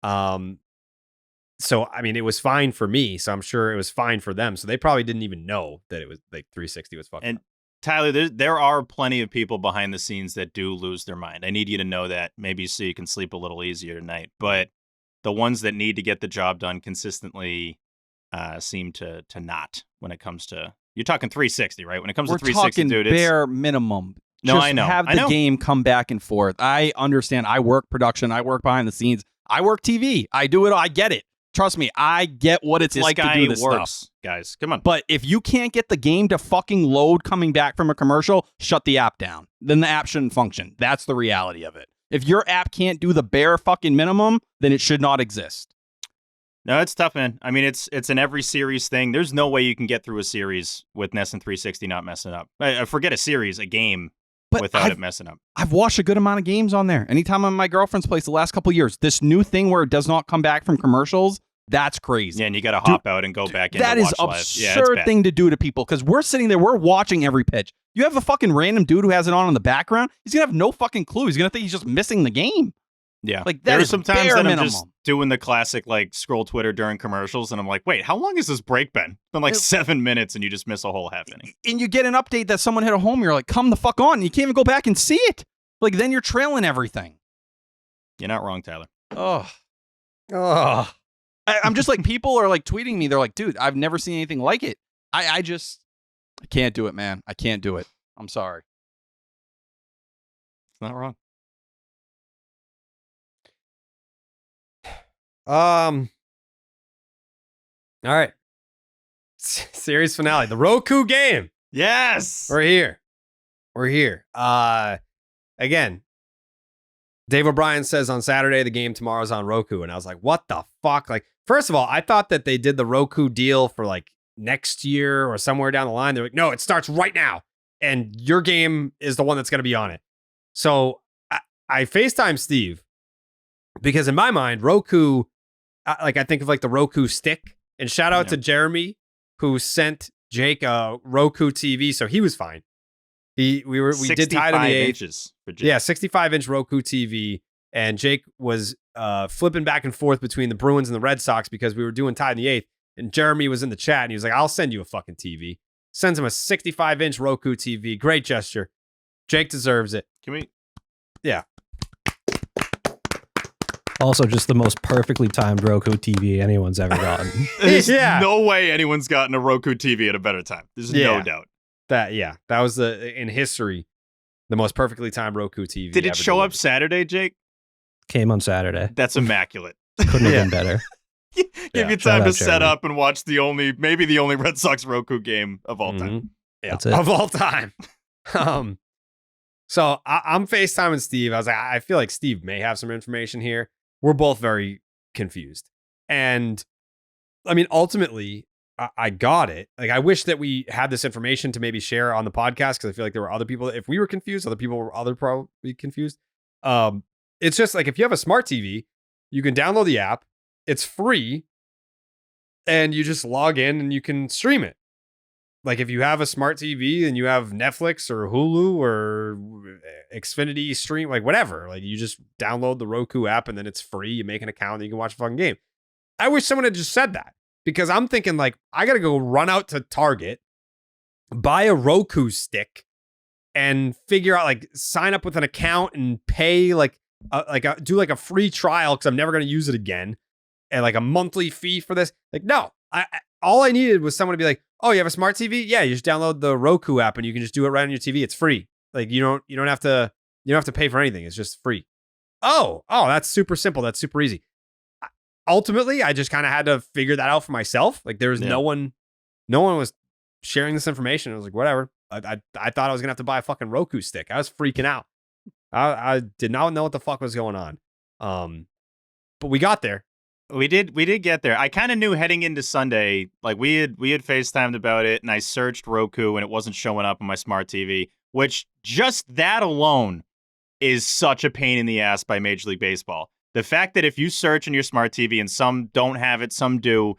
So I mean, it was fine for me. So I'm sure it was fine for them. So they probably didn't even know that it was like 360 was fucking up. Tyler, there are plenty of people behind the scenes that do lose their mind. I need you to know that, maybe so you can sleep a little easier tonight. But the ones that need to get the job done consistently seem to not when it comes to, you're talking 360, right? When it comes to 360, dude, it's bare minimum. No, Just I know. Have the game come back and forth. I understand. I work production. I work behind the scenes. I work TV. I do it all. I get it. Trust me, I get what it's like to do this stuff. Guys, come on. But if you can't get the game to fucking load coming back from a commercial, shut the app down. Then the app shouldn't function. That's the reality of it. If your app can't do the bare fucking minimum, then it should not exist. No, it's tough, man. I mean, it's an every series thing. There's no way you can get through a series with Nesson 360 not messing up. Forget a series, a game without it messing up. I've watched a good amount of games on there. Anytime I'm at my girlfriend's place the last couple of years, this new thing where it does not come back from commercials, that's crazy. Yeah, and you got to hop out and go back in. That to is watch absurd live. thing to do to people because we're sitting there, we're watching every pitch. You have a fucking random dude who has it on in the background. He's gonna have no fucking clue. He's gonna think he's just missing the game. Yeah, like that is sometimes bare that minimum. I'm just doing the classic like scroll Twitter during commercials, and I'm like, wait, how long has this break been? It's been like 7 minutes, and you just miss a whole half inning. And you get an update that someone hit a home. You're like, come the fuck on. And you can't even go back and see it. Like then you're trailing everything. You're not wrong, Tyler. Oh. I'm just like, people are like tweeting me. They're like, dude, I've never seen anything like it. I can't do it, man. I can't do it. I'm sorry. It's not wrong. All right. Series finale. The Roku game. Yes. We're here. Again, Dave O'Brien says on Saturday the game tomorrow's on Roku, and I was like, what the fuck? Like, first of all, I thought that they did the Roku deal for like next year or somewhere down the line. They're like, no, it starts right now, and your game is the one that's going to be on it. So I FaceTime Steve because in my mind, Roku, I think of like the Roku stick, and shout out to Jeremy who sent Jake a Roku TV, so he was fine. We did tie it in the 8 inches for Jake. Yeah, 65-inch Roku TV, and Jake was flipping back and forth between the Bruins and the Red Sox because we were doing tie in the 8th, and Jeremy was in the chat, and he was like, I'll send you a fucking TV. Sends him a 65-inch Roku TV. Great gesture. Jake deserves it. Can we? Yeah. Also, just the most perfectly timed Roku TV anyone's ever gotten. There's no way anyone's gotten a Roku TV at a better time. There's no doubt. That was in history the most perfectly timed Roku TV. Did it show up Saturday, Jake? Came on Saturday. That's immaculate. Couldn't have been better. Give you time to set up and watch maybe the only Red Sox Roku game of all time. Yeah, that's it. Of all time. So I'm FaceTiming Steve. I was like, I feel like Steve may have some information here. We're both very confused. And I mean, ultimately, I got it. Like, I wish that we had this information to maybe share on the podcast because I feel like there were other people. If we were confused, other people were probably confused. It's just like if you have a smart TV, you can download the app. It's free. And you just log in and you can stream it. Like if you have a smart TV and you have Netflix or Hulu or Xfinity stream, like whatever, like you just download the Roku app and then it's free. You make an account and you can watch a fucking game. I wish someone had just said that because I'm thinking like, I got to go run out to Target, buy a Roku stick and figure out like sign up with an account and pay like do like a free trial because I'm never going to use it again, and like a monthly fee for this. Like, no, all I needed was someone to be like, oh, you have a smart TV? Yeah, you just download the Roku app and you can just do it right on your TV. It's free. Like you don't have to pay for anything. It's just free. Oh, that's super simple. That's super easy. Ultimately, I just kind of had to figure that out for myself. Like there's no one was sharing this information. I was like, whatever. I thought I was gonna have to buy a fucking Roku stick. I was freaking out. I did not know what the fuck was going on. But we got there. We did get there. I kind of knew heading into Sunday, like we had FaceTimed about it, and I searched Roku and it wasn't showing up on my smart TV, which just that alone is such a pain in the ass by Major League Baseball. The fact that if you search on your smart TV and some don't have it, some do,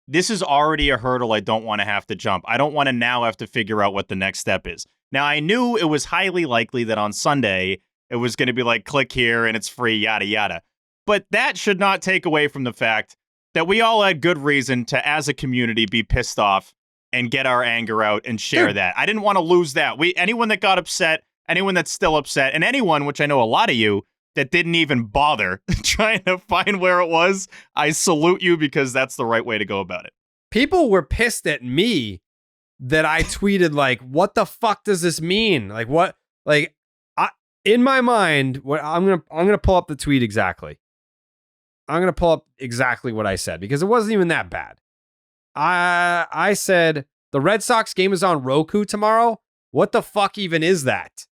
this is already a hurdle I don't want to have to jump. I don't want to now have to figure out what the next step is. Now, I knew it was highly likely that on Sunday it was going to be like, click here and it's free, yada, yada. But that should not take away from the fact that we all had good reason to, as a community, be pissed off and get our anger out and share that. I didn't want to lose that. Anyone that got upset, anyone that's still upset, and anyone, which I know a lot of you, that didn't even bother trying to find where it was, I salute you because that's the right way to go about it. People were pissed at me that I tweeted like, what the fuck does this mean? Like what? Like in my mind, what I'm gonna pull up the tweet exactly. I'm gonna pull up exactly what I said because it wasn't even that bad. I said the Red Sox game is on Roku tomorrow. What the fuck even is that?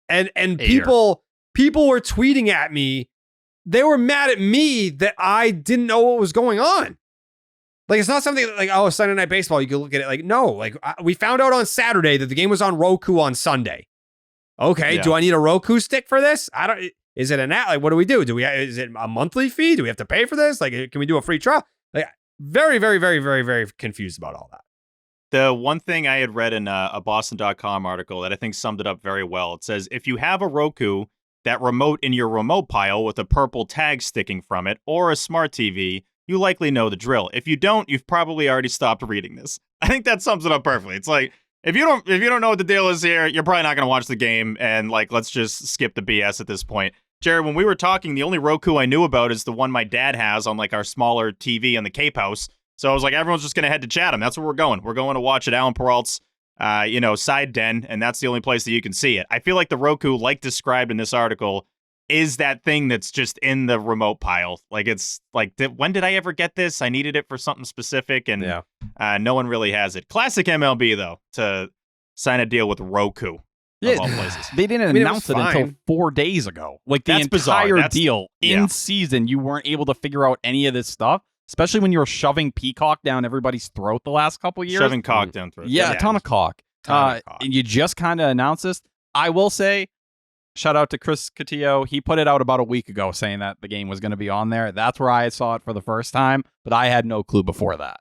And people were tweeting at me. They were mad at me that I didn't know what was going on. Like, it's not something like, oh, Sunday Night Baseball, you can look at it. Like, no, like we found out on Saturday that the game was on Roku on Sunday. Okay, do I need a Roku stick for this? Is it an app? Like, what do we do? Is it a monthly fee? Do we have to pay for this? Like, can we do a free trial? Like, very, very, very, very, very confused about all that. The one thing I had read in a Boston.com article that I think summed it up very well, it says, if you have a Roku, that remote in your remote pile with a purple tag sticking from it, or a smart TV, you likely know the drill. If you don't, you've probably already stopped reading this. I think that sums it up perfectly. It's like, if you don't know what the deal is here, you're probably not going to watch the game, and like, let's just skip the BS at this point. Jared, when we were talking, the only Roku I knew about is the one my dad has on like our smaller TV on the Cape House. So I was like, everyone's just going to head to Chatham. That's where we're going. We're going to watch at Alan Peralt's, side den, and that's the only place that you can see it. I feel like the Roku, like described in this article, is that thing that's just in the remote pile. Like, it's like, when did I ever get this? I needed it for something specific, and no one really has it. Classic MLB, though, to sign a deal with Roku. Of all places. They didn't announce it until 4 days ago. Like, the entire deal in season, you weren't able to figure out any of this stuff, especially when you were shoving Peacock down everybody's throat the last couple of years. Shoving cock down throat. Yeah, a ton of cock. And you just kind of announced this. I will say, shout out to Chris Cotillo. He put it out about a week ago saying that the game was going to be on there. That's where I saw it for the first time, but I had no clue before that.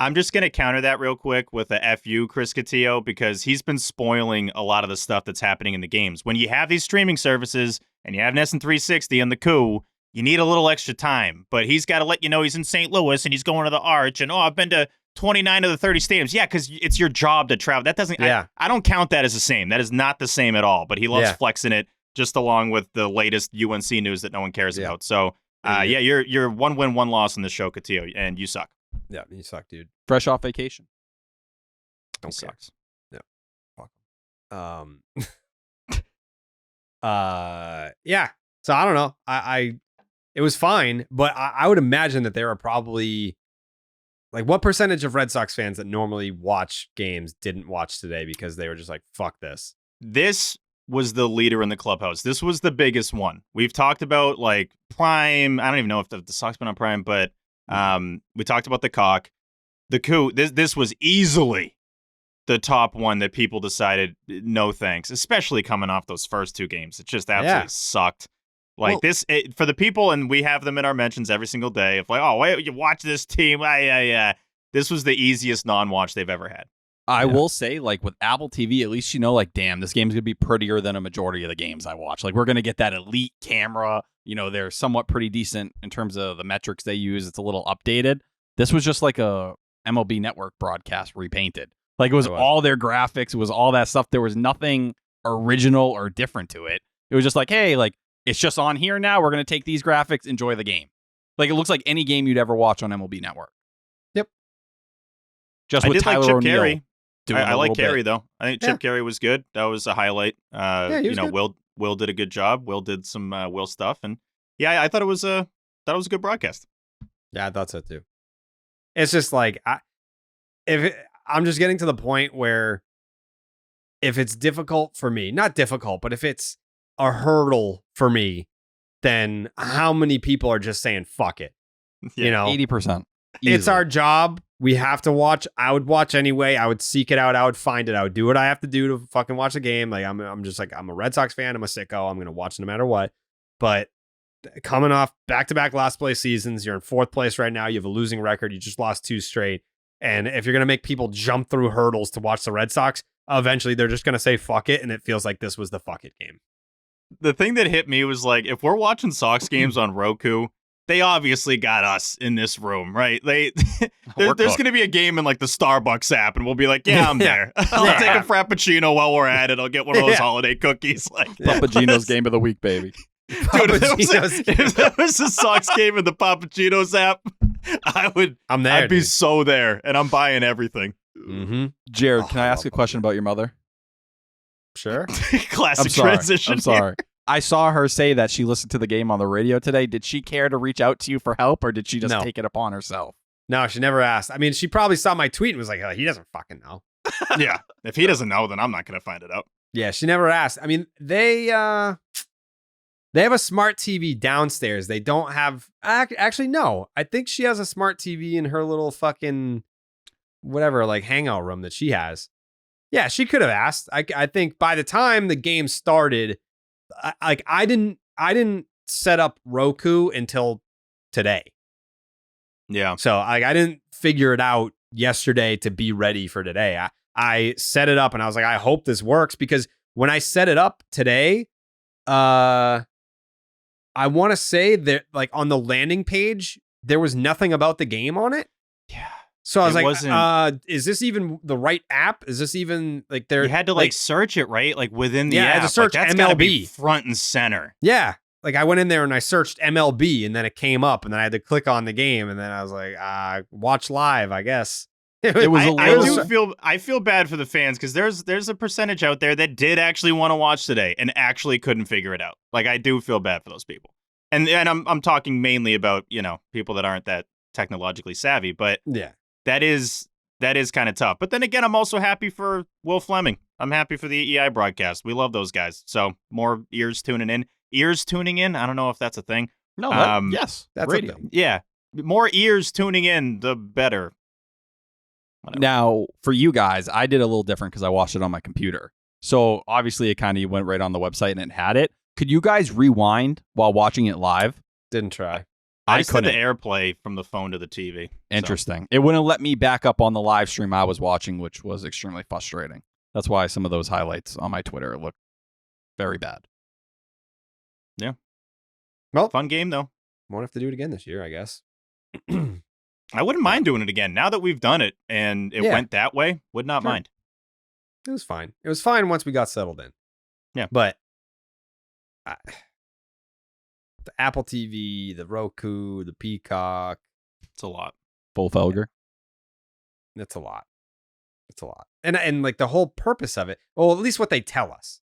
I'm just going to counter that real quick with a FU Chris Cotillo, because he's been spoiling a lot of the stuff that's happening in the games. When you have these streaming services and you have NESN 360 and the coup, you need a little extra time. But he's got to let you know he's in St. Louis and he's going to the Arch, and I've been to 29 of the 30 stadiums. Yeah, because it's your job to travel. That doesn't. I don't count that as the same. That is not the same at all. But he loves flexing it, just along with the latest UNC news that no one cares about. So, you're one win, one loss on the show, Cotillo, and you suck. Yeah, you suck, dude. Fresh off vacation. Don't sucks. Yeah. Fuck. Yeah. So I don't know. It was fine, but I would imagine that there are probably, like, what percentage of Red Sox fans that normally watch games didn't watch today because they were just like, fuck this. This was the leader in the clubhouse. This was the biggest one. We've talked about, like, Prime. I don't even know if the Sox been on Prime, but we talked about the cock, the coup. This was easily the top one that people decided no thanks, especially coming off those first two games. It just absolutely sucked. Like, for the people, and we have them in our mentions every single day, of like, oh, wait, you watch this team. This was the easiest non-watch they've ever had. I will say, like, with Apple TV, at least you know, like, damn, this game's going to be prettier than a majority of the games I watch. Like, we're going to get that elite camera. You know, they're somewhat pretty decent in terms of the metrics they use. It's a little updated. This was just like a MLB Network broadcast repainted. Like, it was all their graphics. It was all that stuff. There was nothing original or different to it. It was just like, hey, like, It's just on here now. We're going to take these graphics, enjoy the game. Like, it looks like any game you'd ever watch on MLB Network. Yep. Just I with did Tyler like Chip O'Neill. Carey. I like Carey, bit. though. I think Chip Carey was good. That was a highlight. He was good. Will did a good job. Will did some Will stuff, and yeah, I thought it was a good broadcast. Yeah, I thought so too. It's just like I'm just getting to the point where if it's difficult for me, not difficult, but if it's a hurdle for me, then how many people are just saying fuck it? Yeah, you know, 80%. It's our job. We have to watch. I would watch anyway. I would seek it out. I would find it. I would do what I have to do to fucking watch a game. Like I'm just like, I'm a Red Sox fan. I'm a sicko. I'm gonna watch no matter what. But coming off back-to-back last place seasons, you're in fourth place right now. You have a losing record. You just lost 2 straight. And if you're gonna make people jump through hurdles to watch the Red Sox, eventually they're just gonna say fuck it. And it feels like this was the fuck it game. The thing that hit me was like, if we're watching Sox games on Roku, they obviously got us in this room, right? There's going to be a game in like the Starbucks app, and we'll be like, yeah, I'm there. I'll take a Frappuccino while we're at it. I'll get one of those holiday cookies. Like Papagino's game of the week, baby. Dude, if that was a Sox game in the Papagino's app, I'm there. I'd be so there, and I'm buying everything. Mm-hmm. Jared, can I ask a question about your mother? Sure. Classic I'm sorry. transition. I'm sorry. I saw her say that she listened to the game on the radio today. Did she care to reach out to you for help, or did she just take it upon herself? No, she never asked. I mean, she probably saw my tweet and was like, oh, he doesn't fucking know. Yeah. If he doesn't know, then I'm not going to find it out. Yeah, she never asked. I mean, they have a smart TV downstairs. They don't have actually no. I think she has a smart TV in her little fucking whatever like hangout room that she has. Yeah, she could have asked. I think by the time the game started, I didn't set up Roku until today. Yeah. So I didn't figure it out yesterday to be ready for today. I set it up and I was like, I hope this works, because when I set it up today, I want to say that like on the landing page, there was nothing about the game on it. Yeah. So I was like, is this even the right app? Is this even like there? You had to like search it, right? Like within the app. I had to search like, that's MLB. gotta be front and center. Yeah. Like I went in there and I searched MLB and then it came up and then I had to click on the game and then I was like, watch live, I guess. It was I feel bad for the fans, because there's a percentage out there that did actually want to watch today and actually couldn't figure it out. Like I do feel bad for those people. And I'm talking mainly about, people that aren't that technologically savvy, but yeah. That is kind of tough. But then again, I'm also happy for Will Fleming. I'm happy for the EI broadcast. We love those guys. So more ears tuning in. Ears tuning in? I don't know if that's a thing. No, yes. That's radio. a thing. Yeah. More ears tuning in, the better. Whatever. Now, for you guys, I did a little different because I watched it on my computer. So obviously it kind of went right on the website and it had it. Could you guys rewind while watching it live? Didn't try. I just did the AirPlay from the phone to the TV. Interesting. So. It wouldn't let me back up on the live stream I was watching, which was extremely frustrating. That's why some of those highlights on my Twitter look very bad. Yeah. Well, fun game, though. Won't have to do it again this year, I guess. I wouldn't mind doing it again. Now that we've done it and it went that way, would not mind. It was fine. It was fine once we got settled in. Yeah. But the Apple TV, the Roku, the Peacock. It's a lot. Full Felger. It's a lot. It's a lot. And like the whole purpose of it, well, at least what they tell us,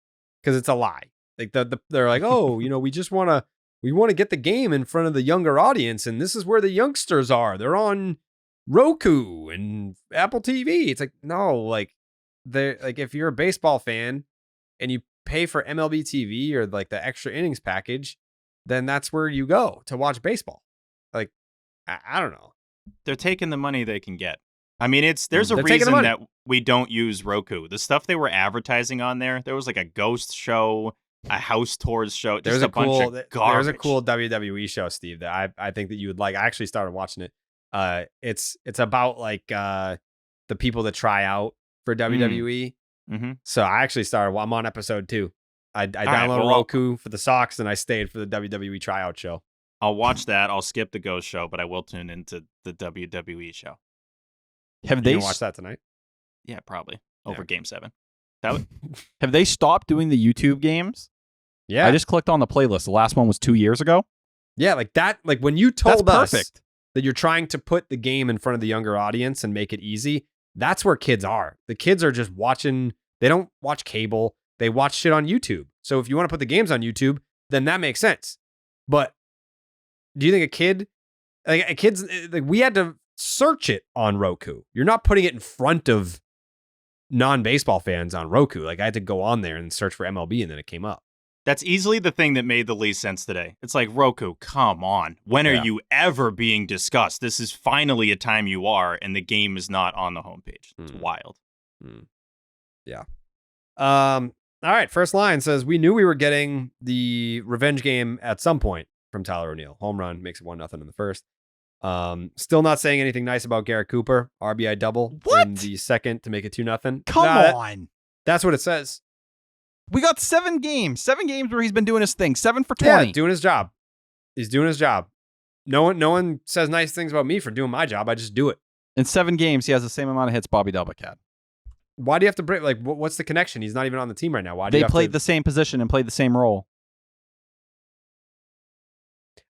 because it's a lie. Like they're like, oh, we want to get the game in front of the younger audience, and this is where the youngsters are. They're on Roku and Apple TV. It's like, no, like they're like, if you're a baseball fan and you pay for MLB TV or like the extra innings package, then that's where you go to watch baseball. Like, I don't know. They're taking the money they can get. I mean, there's a reason that we don't use Roku. The stuff they were advertising on there was like a ghost show, a house tours show. There's a bunch of garbage. There's a cool WWE show, Steve, that I think that you would like. I actually started watching it. It's about like the people that try out for WWE. Mm-hmm. So I actually I'm on episode 2. I downloaded Roku for the Sox and I stayed for the WWE tryout show. I'll watch that. I'll skip the ghost show, but I will tune into the WWE show. Have they watch that tonight? Yeah, probably over Game 7. Have they stopped doing the YouTube games? Yeah. I just clicked on the playlist. The last one was 2 years ago. Yeah, like that. Like when you told That's us perfect. that you're trying to put the game in front of the younger audience and make it easy, that's where kids are. The kids are just watching. They don't watch cable. They watch shit on YouTube. So if you want to put the games on YouTube, then that makes sense. But do you think a kid's like we had to search it on Roku? You're not putting it in front of non-baseball fans on Roku. Like I had to go on there and search for MLB and then it came up. That's easily the thing that made the least sense today. It's like, Roku, come on. When are you ever being discussed? This is finally a time you are, and the game is not on the homepage. It's wild. Yeah. All right. First line says, we knew we were getting the revenge game at some point from Tyler O'Neill. Home run makes it 1-0 in the first. Still not saying anything nice about Garrett Cooper. RBI double in the second to make it 2-0. Come on. That's what it says. We got 7 games. 7 games where he's been doing his thing. 7 for 20. Yeah, doing his job. He's doing his job. No one says nice things about me for doing my job. I just do it. In 7 games, he has the same amount of hits Bobby Dalbec had. Why do you have to break? Like, what's the connection? He's not even on the team right now. Why do They you have played to... the same position and played the same role.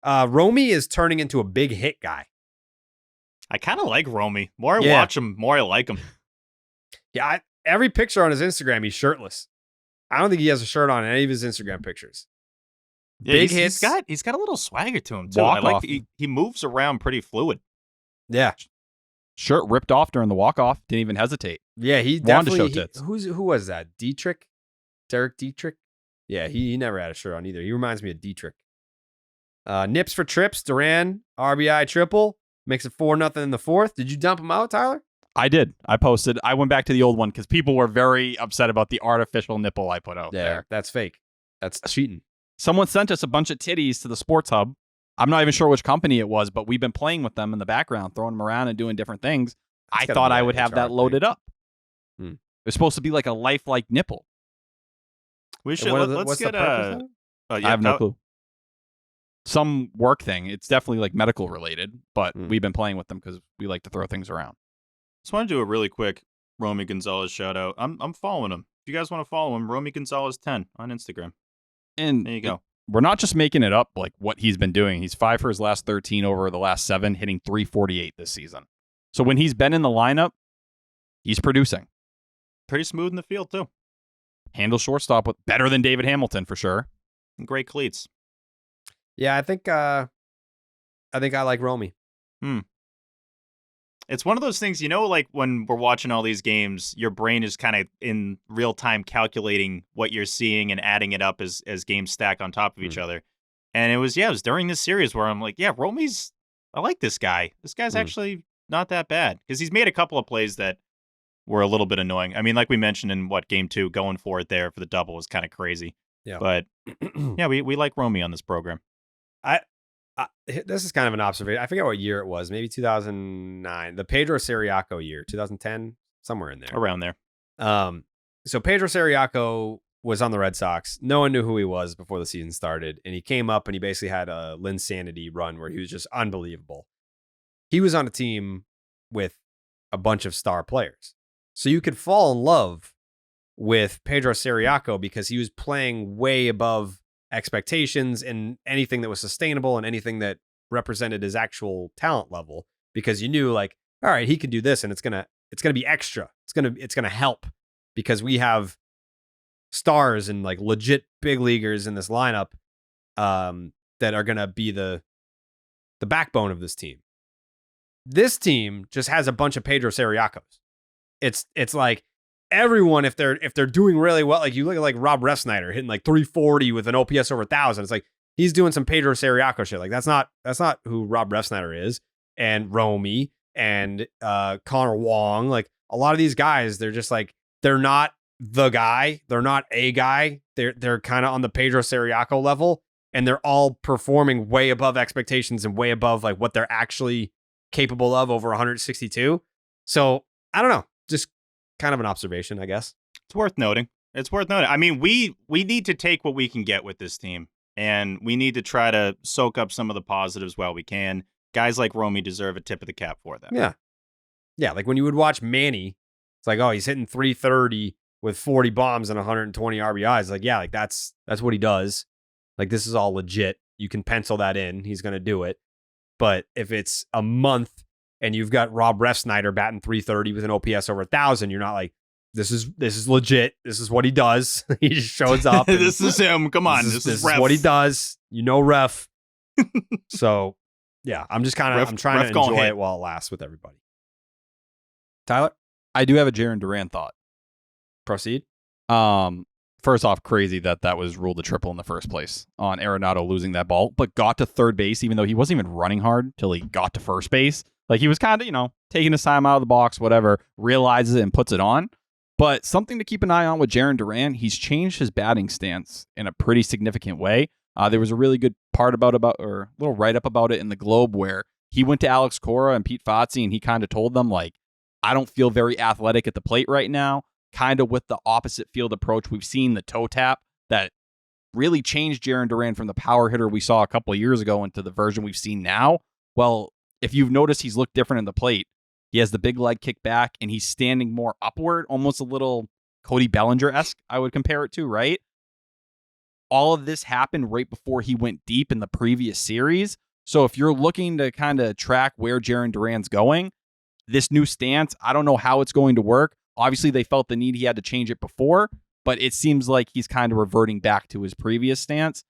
Romy is turning into a big hit guy. I kind of like Romy. More I watch him, more I like him. Yeah, every picture on his Instagram, he's shirtless. I don't think he has a shirt on any of his Instagram pictures. Yeah, Big hits. hits. He's got a little swagger to him too. Walk I like off. he moves around pretty fluid. Yeah. Shirt ripped off during the walk-off. Didn't even hesitate. Yeah, he Wanted to definitely... show tits. Who was that? Dietrich? Derek Dietrich? Yeah, he never had a shirt on either. He reminds me of Dietrich. Nips for trips. Duran, RBI triple. Makes it 4-0 in the fourth. Did you dump him out, Tyler? I did. I posted. I went back to the old one because people were very upset about the artificial nipple I put out there. That's fake. That's cheating. Someone sent us a bunch of titties to the Sports Hub. I'm not even sure which company it was, but we've been playing with them in the background, throwing them around and doing different things. I gotta thought be I an would have HR that loaded up. Hmm. It was supposed to be like a lifelike nipple. We should What's let's the get purpose of it? I have no clue. Some work thing. It's definitely like medical related, but we've been playing with them because we like to throw things around. Just want to do a really quick Romy Gonzalez shout out. I'm following him. If you guys want to follow him, Romy Gonzalez 10 on Instagram. And there you go. We're not just making it up like what he's been doing. He's 5 for his last 13 over the last 7, hitting .348 this season. So when he's been in the lineup, he's producing. Pretty smooth in the field too. Handle shortstop with better than David Hamilton for sure. And great cleats. Yeah, I think I like Romy. It's one of those things, like when we're watching all these games, your brain is kind of in real time calculating what you're seeing and adding it up as games stack on top of each other. And it was during this series where I'm like, I like this guy. This guy's actually not that bad because he's made a couple of plays that were a little bit annoying. I mean, like we mentioned in game 2, going for it there for the double was kind of crazy. Yeah. But yeah, we like Romy on this program. This is kind of an observation. I forget what year it was. Maybe 2009, the Pedro Ciriaco year, 2010, somewhere in there. Around there. So Pedro Ciriaco was on the Red Sox. No one knew who he was before the season started, and he came up and he basically had a Linsanity run where he was just unbelievable. He was on a team with a bunch of star players, so you could fall in love with Pedro Ciriaco because he was playing way above expectations and anything that was sustainable and anything that represented his actual talent level, because you knew like, all right, he can do this and it's gonna be extra. It's gonna help because we have stars and like legit big leaguers in this lineup that are gonna be the backbone of this team. This team just has a bunch of Pedro Ciriacos. It's like everyone, if they're doing really well, like you look at like Rob Refsnyder hitting like 340 with an OPS over 1,000. It's like he's doing some Pedro Ciriaco shit. Like that's not who Rob Refsnyder is. And Romy and Connor Wong, like a lot of these guys, they're just like they're not the guy. They're not a guy. They're kind of on the Pedro Ciriaco level, and they're all performing way above expectations and way above like what they're actually capable of over 162. So I don't know, just kind of an observation, I guess. It's worth noting. I mean, we need to take what we can get with this team, and we need to try to soak up some of the positives while we can. Guys like Romy deserve a tip of the cap for that. Yeah. Like when you would watch Manny, it's like, oh, he's hitting 330 with 40 bombs and 120 RBIs. Like, yeah, like that's what he does. Like, this is all legit. You can pencil that in. He's going to do it. But if it's a month and you've got Rob Refsnyder batting 330 with an OPS over 1,000, you're not like, this is legit. This is what he does. He just shows up. This is him. Come on. This is what he does. You know, Ref. So, yeah, I'm just kind of, I'm trying to enjoy it while it lasts with everybody. Tyler? I do have a Jarren Duran thought. Proceed. First off, crazy that was ruled a triple in the first place on Arenado losing that ball, but got to third base even though he wasn't even running hard till he got to first base. Like, he was kind of, taking his time out of the box, whatever, realizes it and puts it on. But something to keep an eye on with Jarren Duran, he's changed his batting stance in a pretty significant way. There was a really good part or a little write-up about it in the Globe where he went to Alex Cora and Pete Fotze and he kind of told them, like, I don't feel very athletic at the plate right now, kind of with the opposite field approach. We've seen the toe tap that really changed Jarren Duran from the power hitter we saw a couple of years ago into the version we've seen now. Well, if you've noticed, he's looked different in the plate. He has the big leg kick back, and he's standing more upward, almost a little Cody Bellinger-esque, I would compare it to, right? All of this happened right before he went deep in the previous series. So if you're looking to kind of track where Jarren Duran's going, this new stance, I don't know how it's going to work. Obviously, they felt the need he had to change it before, but it seems like he's kind of reverting back to his previous stance.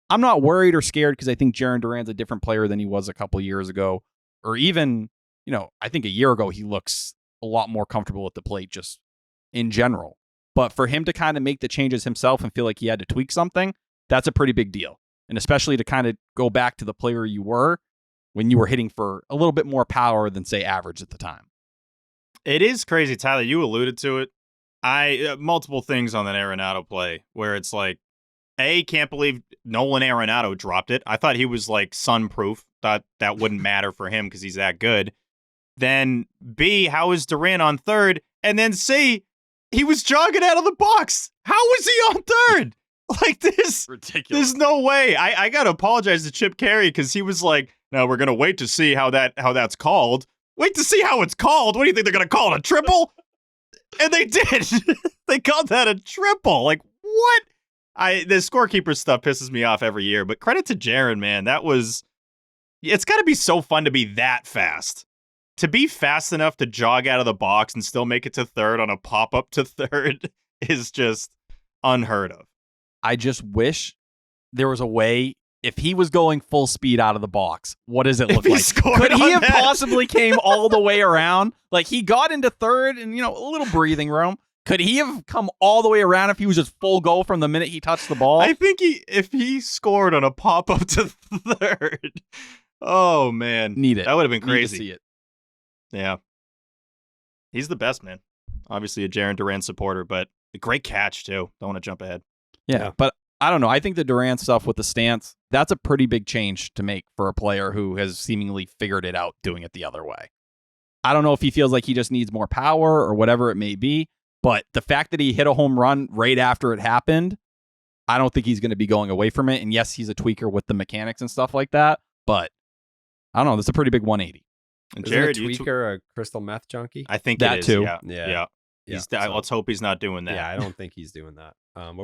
I'm not worried or scared because I think Jarren Duran's a different player than he was a couple years ago, or even, I think a year ago he looks a lot more comfortable at the plate just in general. But for him to kind of make the changes himself and feel like he had to tweak something, that's a pretty big deal. And especially to kind of go back to the player you were when you were hitting for a little bit more power than, say, average at the time. It is crazy, Tyler. You alluded to it. Multiple things on that Arenado play where it's like, can't believe Nolan Arenado dropped it. I thought he was like sun-proof. Thought that wouldn't matter for him because he's that good. Then B, how is Duran on third? And then C, he was jogging out of the box. How was he on third? Like, this, ridiculous. There's no way. I got to apologize to Chip Carey because he was like, no, we're going to wait to see how that's called. Wait to see how it's called. What do you think they're going to call it, a triple? And they did. They called that a triple. Like, what? The scorekeeper stuff pisses me off every year, but credit to Jarren, man. It's got to be so fun to be that fast. To be fast enough to jog out of the box and still make it to third on a pop-up to third is just unheard of. I just wish there was a way, if he was going full speed out of the box, what does it look like? Could he have possibly came all the way around? Like, he got into third and, a little breathing room. Could he have come all the way around if he was just full go from the minute he touched the ball? I think if he scored on a pop-up to third, oh, man. That would have been crazy. Need to see it. Yeah. He's the best, man. Obviously a Jarren Duran supporter, but a great catch, too. Don't want to jump ahead. Yeah, but I don't know. I think the Duran stuff with the stance, that's a pretty big change to make for a player who has seemingly figured it out doing it the other way. I don't know if he feels like he just needs more power or whatever it may be, but the fact that he hit a home run right after it happened, I don't think he's going to be going away from it. And yes, he's a tweaker with the mechanics and stuff like that, but I don't know. That's a pretty big 180. And Jared, a tweaker, a crystal meth junkie? I think that it is, too. Yeah. Let's hope he's not doing that. Yeah, I don't think he's doing that.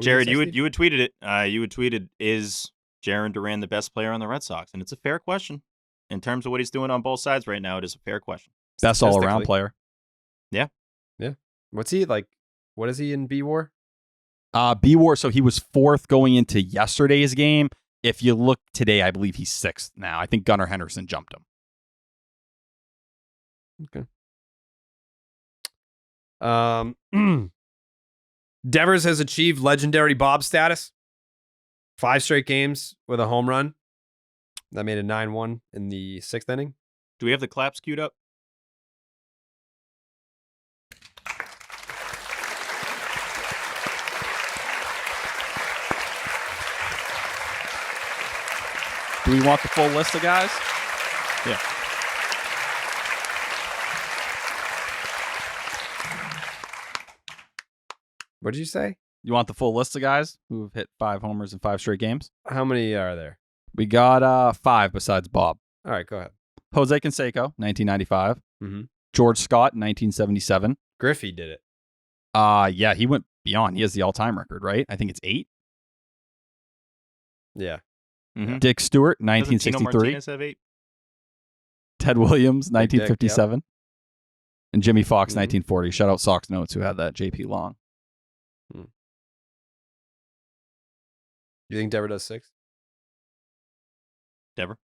Jared, you had tweeted it. You had tweeted, is Jarren Duran the best player on the Red Sox? And it's a fair question. In terms of what he's doing on both sides right now, it is a fair question. Best all-around player. Yeah. Yeah. What's he like? What is he in B-War? B-War, so he was 4th going into yesterday's game. If you look today, I believe he's 6th now. I think Gunnar Henderson jumped him. Okay. Devers has achieved legendary Bob status. 5 straight games with a home run. That made it 9-1 in the 6th inning. Do we have the claps queued up? Do we want the full list of guys? Yeah. What did you say? You want the full list of guys who have hit 5 homers in 5 straight games? How many are there? We got 5 besides Bob. All right, go ahead. Jose Canseco, 1995. Mm-hmm. George Scott, 1977. Griffey did it. Yeah, he beyond. He has the all-time record, right? I think it's 8. Yeah. Mm-hmm. Dick Stewart, Doesn't Tino 1963. Martinez have 8? Ted Williams, Big Dick, 1957. And Jimmy Fox, Mhm. 1940. Shout out Sox Notes who had that. JP Long. You think Dever does 6? Dever?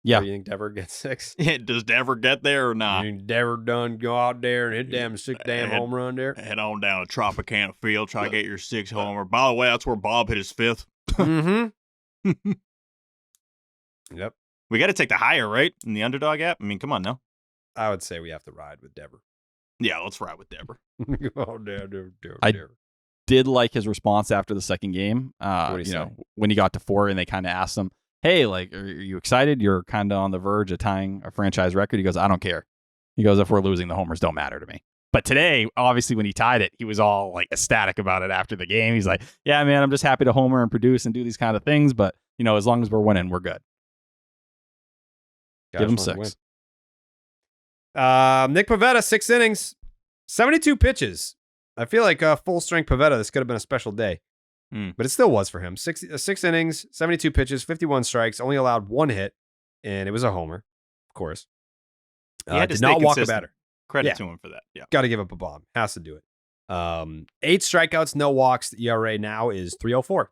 Yeah. Or you think Dever gets 6? Does Dever get there or not? You think Dever done go out there and hit damn 6 damn Head- home run there? Head on down to Tropicana Field, try to get your 6 homer. By the way, that's where Bob hit his 5th. Mm-hmm. Yep. We got to take the higher, right? In the underdog app? I mean, come on now. I would say we have to ride with Dever. Yeah, let's ride with Dever. Oh, Dever. I- Did like his response after the second game. What'd he You say? know, when he got to 4 and they kind of asked him, hey, like, are you excited? You're kind of on the verge of tying a franchise record. He goes, I don't care. He goes, if we're losing, the homers don't matter to me. But today, obviously, when he tied it, he was all like ecstatic about it after the game. He's like, yeah, man, I'm just happy to homer and produce and do these kind of things. But, you know, as long as we're winning, we're good. Give him 6. Nick Pivetta, 6 innings, 72 pitches. I feel like full strength Pivetta, this could have been a special day. But it still was for him. 6 innings, 72 pitches, 51 strikes, only allowed 1 hit, and it was a homer, of course. He had to Did stay not walk a consistent. batter. Credit Yeah. to him for that. Yeah. Got to give up a bomb. Has to do it. 8 strikeouts, no walks. The ERA now is 3.04.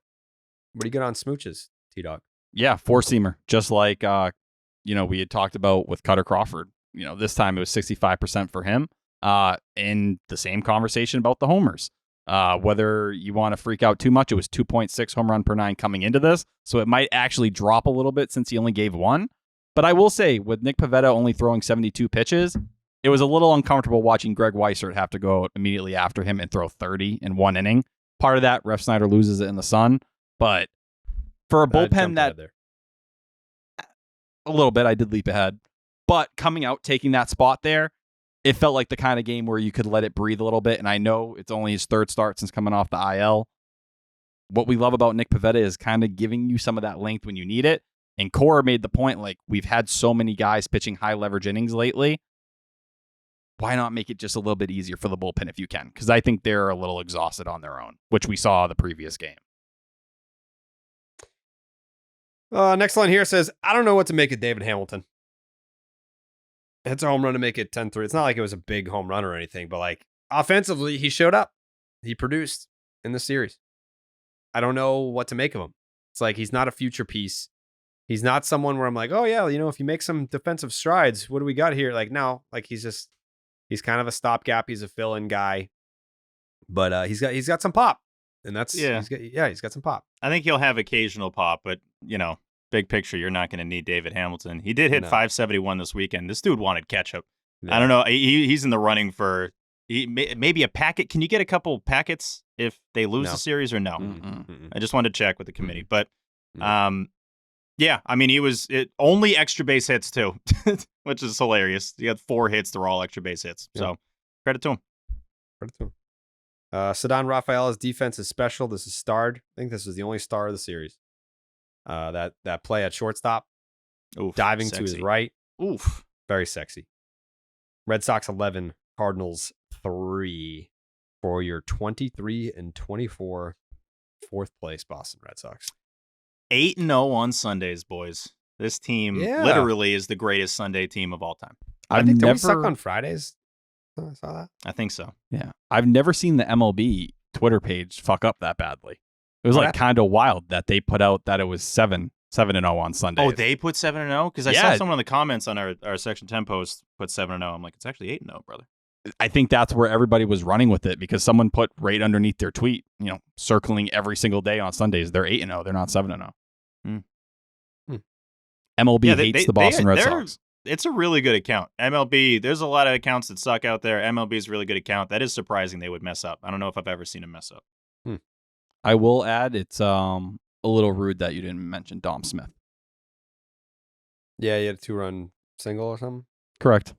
What do you get on smooches, T-Dog? Yeah, 4-seamer. Just like, you know, we had talked about with Cutter Crawford. You know, this time it was 65% for him. In the same conversation about the homers. Whether you want to freak out too much, it was 2.6 home run per 9 coming into this. So it might actually drop a little bit since he only gave 1. But I will say, with Nick Pivetta only throwing 72 pitches, it was a little uncomfortable watching Greg Weissert have to go immediately after him and throw 30 in 1 inning. Part of that, Ref Snyder loses it in the sun. But for a bullpen that, there. a little bit, I did leap ahead. But coming out, taking that spot there, it felt like the kind of game where you could let it breathe a little bit. And I know it's only his 3rd start since coming off the IL. What we love about Nick Pivetta is kind of giving you some of that length when you need it. And Cora made the point, like, we've had so many guys pitching high leverage innings lately. Why not make it just a little bit easier for the bullpen if you can? Because I think they're a little exhausted on their own, which we saw the previous game. Next line here says, I don't know what to make of David Hamilton. It's a home run to make it 10-3. It's not like it was a big home run or anything, but like offensively, he showed up. He produced in the series. I don't know what to make of him. It's like he's not a future piece. He's not someone where I'm like, oh yeah, you know, if you make some defensive strides, what do we got here? Like, no, like he's kind of a stopgap. He's a fill-in guy, but he's got some pop, and that's he's got some pop. I think he'll have occasional pop, but, you know, big picture, you're not going to need David Hamilton. He did hit 571 this weekend. This dude wanted ketchup. Yeah. I don't know. He's in the running for maybe a packet. Can you get a couple packets if they lose No. the series or no? Mm-mm. I just wanted to check with the committee. But, yeah, I mean, he was only extra base hits, too, which is hilarious. He had 4 hits. They're all extra base hits. Yeah. So, credit to him. Credit to him. Ceddanne Rafaela's defense is special. This is starred. I think this was the only star of the series. That play at shortstop, Oof, diving to sexy. his right. Oof. Very sexy. Red Sox 11, Cardinals 3 for your 23-24 4th place Boston Red Sox. 8-0 on Sundays, boys. This team Yeah. literally is the greatest Sunday team of all time. I think we suck on Fridays. I saw that. I think so. Yeah. I've never seen the MLB Twitter page fuck up that badly. It was What like happened? kind of wild that they put out that it was 7-0 on Sunday. Oh, they put 7-0? Because I Yeah. saw someone in the comments on our Section 10 post put 7-0. I'm like, it's actually 8-0, brother. I think that's where everybody was running with it because someone put right underneath their tweet, you know, circling every single day on Sundays. They're 8-0. They're not 7-0. MLB Yeah, hates the Boston Red Sox. It's a really good account. MLB, there's a lot of accounts that suck out there. MLB is a really good account. That is surprising they would mess up. I don't know if I've ever seen them mess up. I will add, it's a little rude that you didn't mention Dom Smith. Yeah, you had a 2-run single or something. Correct.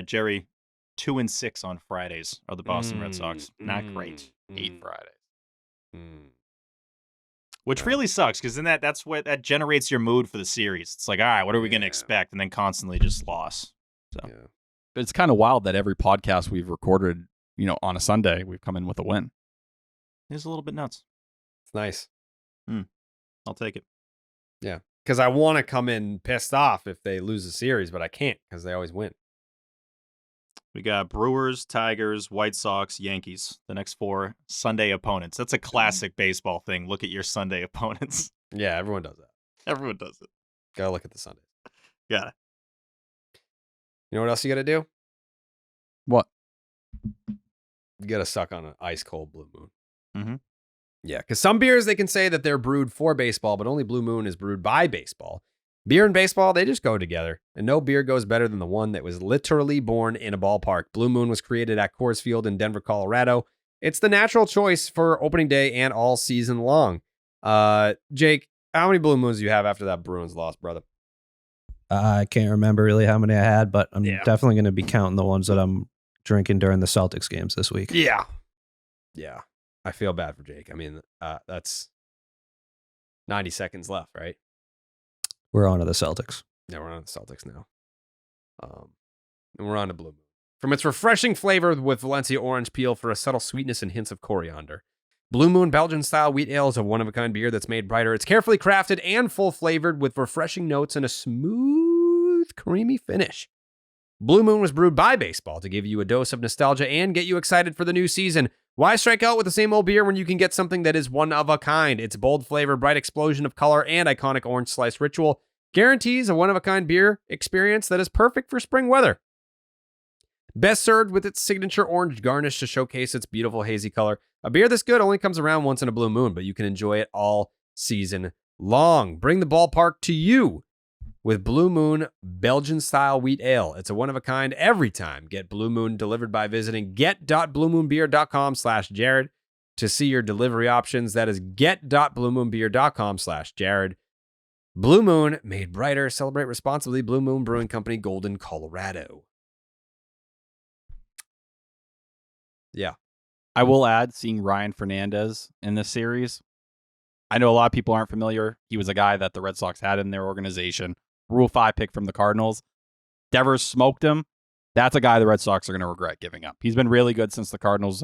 Jerry, 2-6 on Fridays are the Boston Red Sox. Not great. 8 Fridays. Which really sucks because then that's what that generates your mood for the series. It's like, all right, what are we going to Yeah. expect? And then constantly just loss. So Yeah. But it's kind of wild that every podcast we've recorded on a Sunday, we've come in with a win. It's a little bit nuts. It's nice. I'll take it. Yeah. Because I want to come in pissed off if they lose a series, but I can't because they always win. We got Brewers, Tigers, White Sox, Yankees. The next 4 Sunday opponents. That's a classic baseball thing. Look at your Sunday opponents. Yeah, everyone does that. Everyone does it. Gotta look at the Sundays. Got it. You know what else you gotta do? What? You gotta suck on an ice cold Blue Moon. Mm-hmm. Yeah, because some beers, they can say that they're brewed for baseball, but only Blue Moon is brewed by baseball. Beer and baseball, they just go together. And no beer goes better than the one that was literally born in a ballpark. Blue Moon was created at Coors Field in Denver, Colorado. It's the natural choice for opening day and all season long. Jake, how many Blue Moons do you have after that Bruins loss, brother? I can't remember really how many I had, but I'm Yeah. definitely going to be counting the ones that I'm drinking during the Celtics games this week. Yeah. Yeah. I feel bad for Jake. I mean, that's 90 seconds left, right? We're on to the Celtics. Yeah, we're on to the Celtics now. And we're on to Blue Moon. From its refreshing flavor with Valencia orange peel for a subtle sweetness and hints of coriander, Blue Moon Belgian-style wheat ale is a one-of-a-kind beer that's made brighter. It's carefully crafted and full-flavored with refreshing notes and a smooth, creamy finish. Blue Moon was brewed by baseball to give you a dose of nostalgia and get you excited for the new season. Why strike out with the same old beer when you can get something that is one of a kind? Its bold flavor, bright explosion of color, and iconic orange slice ritual guarantees a one-of-a-kind beer experience that is perfect for spring weather. Best served with its signature orange garnish to showcase its beautiful hazy color. A beer this good only comes around once in a blue moon, but you can enjoy it all season long. Bring the ballpark to you with Blue Moon Belgian-style wheat ale. It's a one-of-a-kind every time. Get Blue Moon delivered by visiting get.bluemoonbeer.com/Jared to see your delivery options. That is get.bluemoonbeer.com/Jared. Blue Moon, made brighter. Celebrate responsibly. Blue Moon Brewing Company, Golden, Colorado. Yeah. I will add, seeing Ryan Fernandez in this series, I know a lot of people aren't familiar. He was a guy that the Red Sox had in their organization. Rule 5 pick from the Cardinals. Devers smoked him. That's a guy the Red Sox are going to regret giving up. He's been really good since the Cardinals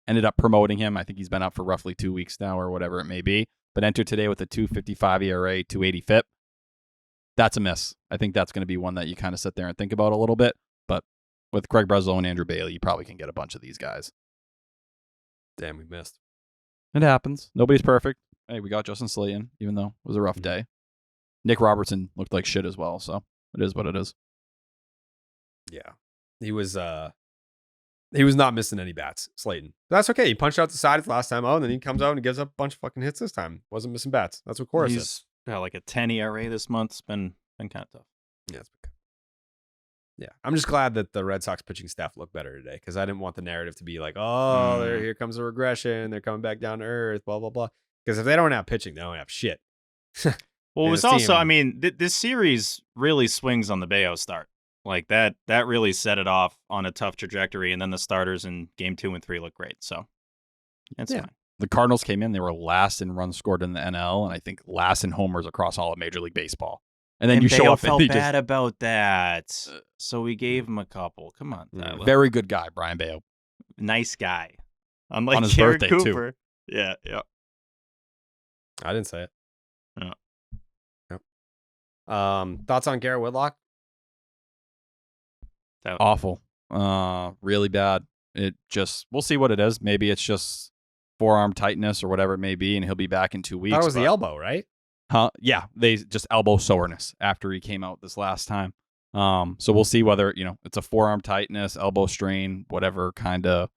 ended up promoting him. I think he's been up for roughly 2 weeks now or whatever it may be. But entered today with a 2.55 ERA, 2.80 FIP. That's a miss. I think that's going to be one that you kind of sit there and think about a little bit. But with Craig Breslow and Andrew Bailey, you probably can get a bunch of these guys. Damn, we missed. It happens. Nobody's perfect. Hey, we got Justin Slayton, even though it was a rough day. Nick Robertson looked like shit as well, so it is what it is. Yeah. He was not missing any bats, Slayton. That's okay. He punched out the side last time out, and then he comes out and gives up a bunch of fucking hits this time. Wasn't missing bats. That's what Cora said. He's got like a 10 ERA this month. It's been kind of tough. Yeah, it's been good. Yeah. I'm just glad that the Red Sox pitching staff looked better today because I didn't want the narrative to be like, oh, here comes a regression. They're coming back down to earth, blah, blah, blah. Because if they don't have pitching, they don't have shit. Well, it was also, I mean, this series really swings on the Bello start. Like that really set it off on a tough trajectory, and then the starters in game 2 and 3 look great. So it's fine. The Cardinals came in; they were last in runs scored in the NL, and I think last in homers across all of Major League Baseball. And then you show up felt and bad about that, so we gave him a couple. Come on, Tyler. Very good guy, Brian Bello. Nice guy. Unlike On his Garrett birthday, too. Cooper. Yeah. I didn't say it. Yeah. Yep. Thoughts on Garrett Whitlock? Awful. Really bad. We'll see what it is. Maybe it's just forearm tightness or whatever it may be, and he'll be back in 2 weeks. That was the elbow, right? Huh? Yeah, they just elbow soreness after he came out this last time. So we'll see whether, it's a forearm tightness, elbow strain, whatever kind of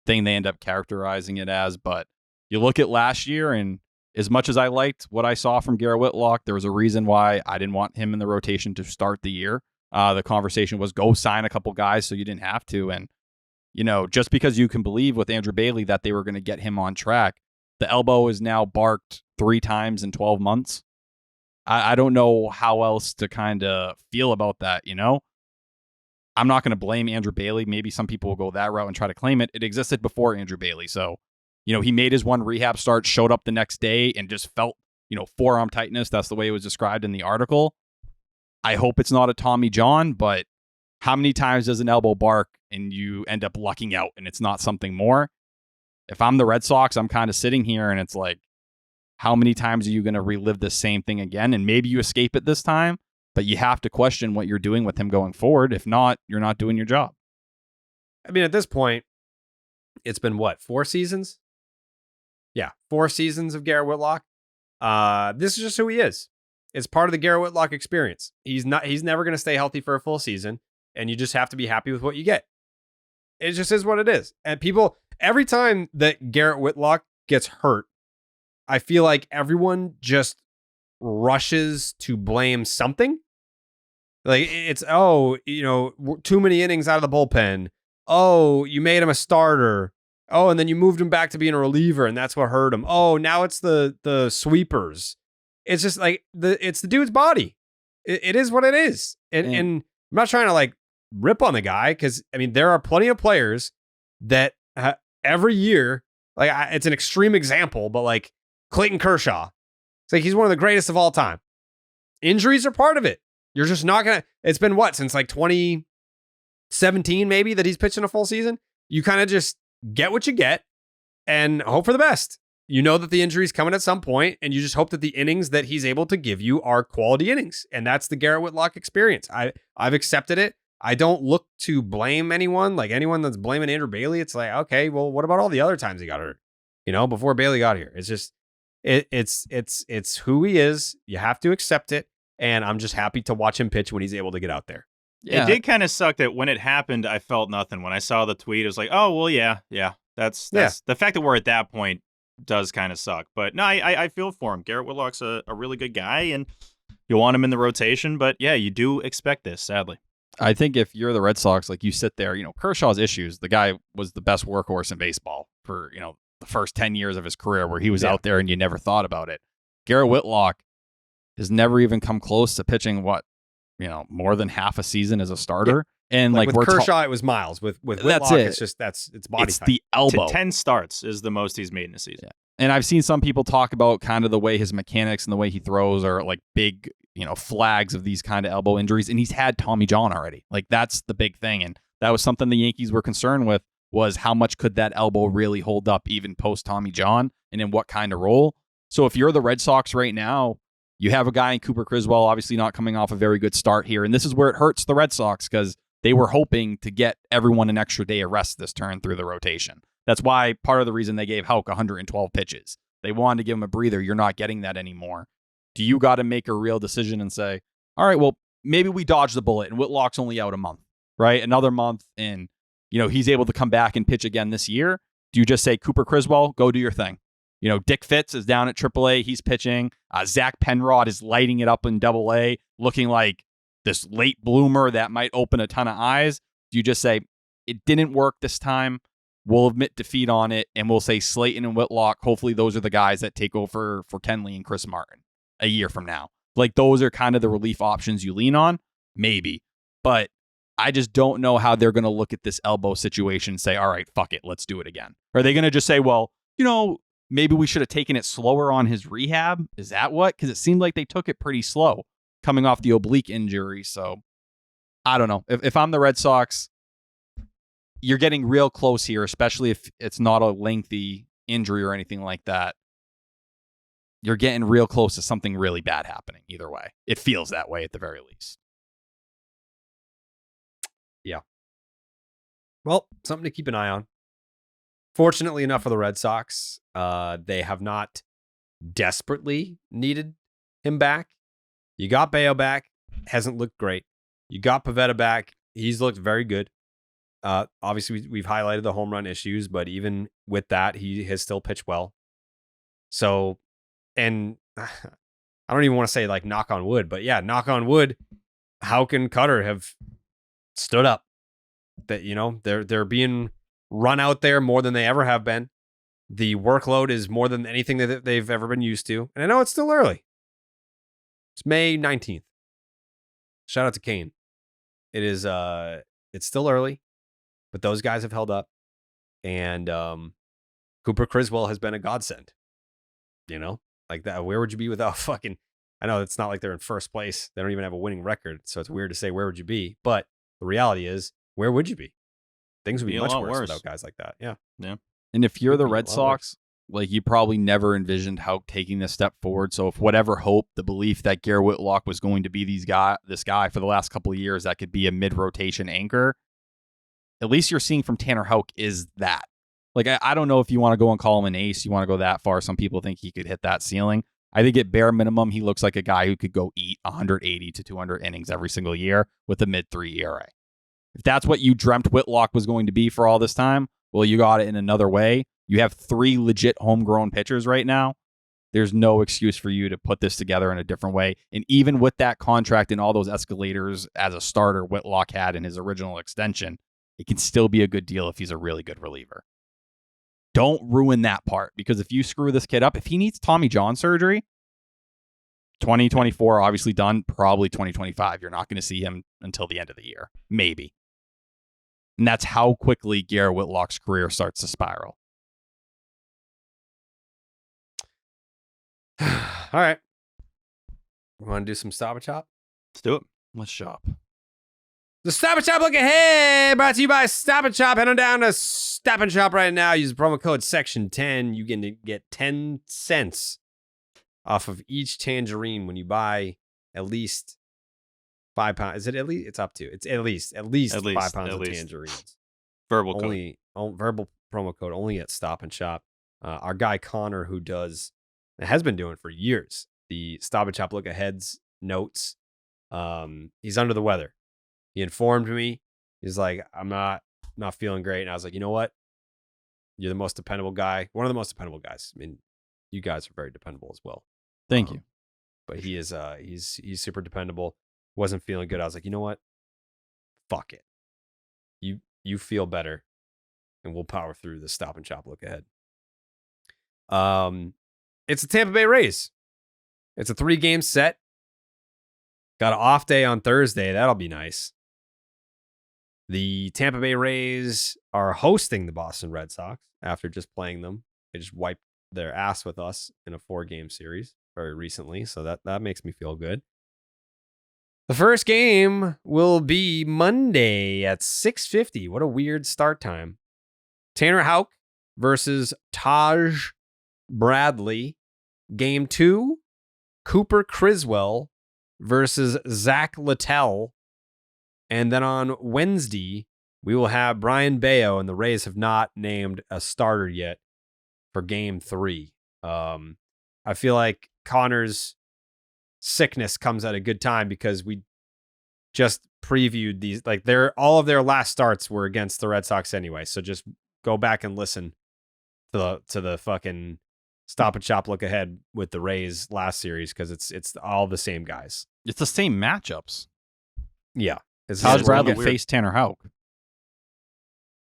thing they end up characterizing it as. But you look at last year, and as much as I liked what I saw from Garrett Whitlock, there was a reason why I didn't want him in the rotation to start the year. The conversation was go sign a couple guys so you didn't have to. And, just because you can believe with Andrew Bailey that they were going to get him on track, the elbow is now barked 3 times in 12 months. I don't know how else to kind of feel about that, I'm not going to blame Andrew Bailey. Maybe some people will go that route and try to claim it. It existed before Andrew Bailey. So, he made his one rehab start, showed up the next day, and just felt, forearm tightness. That's the way it was described in the article. I hope it's not a Tommy John, but how many times does an elbow bark and you end up lucking out and it's not something more. If I'm the Red Sox, I'm kind of sitting here and it's like, how many times are you going to relive the same thing again? And maybe you escape it this time, but you have to question what you're doing with him going forward. If not, you're not doing your job. I mean, at this point, it's been what, 4 seasons? Yeah, 4 seasons of Garrett Whitlock. This is just who he is. It's part of the Garrett Whitlock experience. He's never going to stay healthy for a full season, and you just have to be happy with what you get. It just is what it is. And people, every time that Garrett Whitlock gets hurt, I feel like everyone just rushes to blame something. Like it's, too many innings out of the bullpen. Oh, you made him a starter. Oh, and then you moved him back to being a reliever, and that's what hurt him. Oh, now it's the sweepers. It's just like it's the dude's body. It is what it is. And I'm not trying to like rip on the guy because I mean there are plenty of players that every year, like it's an extreme example, but like Clayton Kershaw, it's like he's one of the greatest of all time. Injuries are part of it. You're just not gonna. It's been what since like 2017 maybe that he's pitching a full season. You kind of just get what you get and hope for the best. You know that the injury's coming at some point, and you just hope that the innings that he's able to give you are quality innings. And that's the Garrett Whitlock experience. I've accepted it. I don't look to blame anyone, like anyone that's blaming Andrew Bailey. It's like, okay, well, what about all the other times he got hurt? Before Bailey got here. It's just it's who he is. You have to accept it. And I'm just happy to watch him pitch when he's able to get out there. Yeah. It did kind of suck that when it happened, I felt nothing. When I saw the tweet, it was like, oh, well, yeah. That's the fact that we're at that point does kind of suck. But no, I feel for him. Garrett Whitlock's a really good guy, and you want him in the rotation. But yeah, you do expect this, sadly. I think if you're the Red Sox, like you sit there, Kershaw's issues, the guy was the best workhorse in baseball for, the first 10 years of his career where he was out there and you never thought about it. Garrett Whitlock has never even come close to pitching more than half a season as a starter. Yeah. And like with Kershaw, it was miles. With Whitlock, that's it. It's just it's body it's type. The elbow. 10 starts is the most he's made in a season. Yeah. And I've seen some people talk about kind of the way his mechanics and the way he throws are like big, flags of these kind of elbow injuries. And he's had Tommy John already. Like that's the big thing. And that was something the Yankees were concerned with, was how much could that elbow really hold up even post Tommy John and in what kind of role. So if you're the Red Sox right now, you have a guy in Cooper Criswell, obviously not coming off a very good start here. And this is where it hurts the Red Sox because they were hoping to get everyone an extra day of rest this turn through the rotation. That's why part of the reason they gave Houck 112 pitches. They wanted to give him a breather. You're not getting that anymore. Do you got to make a real decision and say, all right, well, maybe we dodge the bullet and Whitlock's only out a month, right? Another month and, he's able to come back and pitch again this year. Do you just say, Cooper Criswell, go do your thing? Dick Fitz is down at AAA. He's pitching. Zach Penrod is lighting it up in AA, looking like this late bloomer that might open a ton of eyes. Do you just say, it didn't work this time? We'll admit defeat on it, and we'll say Slayton and Whitlock, hopefully those are the guys that take over for Kenley and Chris Martin a year from now. Like, those are kind of the relief options you lean on? Maybe. But I just don't know how they're going to look at this elbow situation and say, all right, fuck it, let's do it again. Are they going to just say, well, maybe we should have taken it slower on his rehab? Is that what? Because it seemed like they took it pretty slow coming off the oblique injury. So I don't know. If I'm the Red Sox, you're getting real close here, especially if it's not a lengthy injury or anything like that. You're getting real close to something really bad happening either way. It feels that way at the very least. Yeah. Well, something to keep an eye on. Fortunately enough for the Red Sox, they have not desperately needed him back. You got Bello back. Hasn't looked great. You got Pivetta back. He's looked very good. Obviously, we've highlighted the home run issues, but even with that, he has still pitched well. So, and I don't even want to say like knock on wood, but yeah, knock on wood, Houck and Cutter have stood up. That, they're being run out there more than they ever have been. The workload is more than anything that they've ever been used to. And I know it's still early. It's May 19th. Shout out to Kane. It is, it's still early, but those guys have held up. And Cooper Criswell has been a godsend. Like that. Where would you be without fucking, I know it's not like they're in first place. They don't even have a winning record. So it's weird to say, where would you be? But the reality is, where would you be? things would be Be a much lot worse worse. without guys like that. Yeah. And if you're Could the be a Red lot Sox, like you probably never envisioned how taking this step forward. So if whatever hope, the belief that Garrett Whitlock was going to be this guy for the last couple of years that could be a mid-rotation anchor, at least you're seeing from Tanner Houck is that. Like, I don't know if you want to go and call him an ace. You want to go that far. Some people think he could hit that ceiling. I think at bare minimum, he looks like a guy who could go eat 180 to 200 innings every single year with a mid-3 ERA. If that's what you dreamt Whitlock was going to be for all this time, well, you got it in another way. You have 3 legit homegrown pitchers right now. There's no excuse for you to put this together in a different way. And even with that contract and all those escalators as a starter Whitlock had in his original extension, it can still be a good deal if he's a really good reliever. Don't ruin that part, because if you screw this kid up, if he needs Tommy John surgery, 2024 obviously done, probably 2025. You're not going to see him until the end of the year, maybe. And that's how quickly Garrett Whitlock's career starts to spiral. All right. We want to do some Stop and Shop? Let's do it. Let's shop. The Stop and Shop look ahead, brought to you by Stop and Shop. Head on down to Stop and Shop right now. Use the promo code section10. You can get 10 cents off of each tangerine when you buy at least 5 pounds. Is it at least? It's up to. It's at least 5 pounds of tangerines. Verbal code. Only verbal promo code only at Stop and Shop. Our guy Connor, who has been doing for years, the Stop and Shop look aheads notes. He's under the weather. He informed me. He's like, I'm not feeling great. And I was like, you know what? You're the most dependable guy. One of the most dependable guys. I mean, you guys are very dependable as well. Thank you. But he is he's super dependable. Wasn't feeling good. I was like, you know what? Fuck it. You feel better, and we'll power through the Stop and Shop look ahead. It's the Tampa Bay Rays. It's a 3-game set. Got an off day on Thursday. That'll be nice. The Tampa Bay Rays are hosting the Boston Red Sox after just playing them. They just wiped their ass with us in a 4-game series very recently, so that makes me feel good. The first game will be Monday at 6:50. What a weird start time. Tanner Houck versus Taj Bradley. Game 2, Cooper Criswell versus Zach Littell. And then on Wednesday, we will have Brian Bello, and the Rays have not named a starter yet for Game 3. I feel like Connor's sickness comes at a good time because we just previewed these. Like all of their last starts were against the Red Sox anyway. So just go back and listen to the fucking Stop and Shop look ahead with the Rays last series, because it's all the same guys. It's the same matchups. Yeah. Taj Bradley faced Tanner Houck.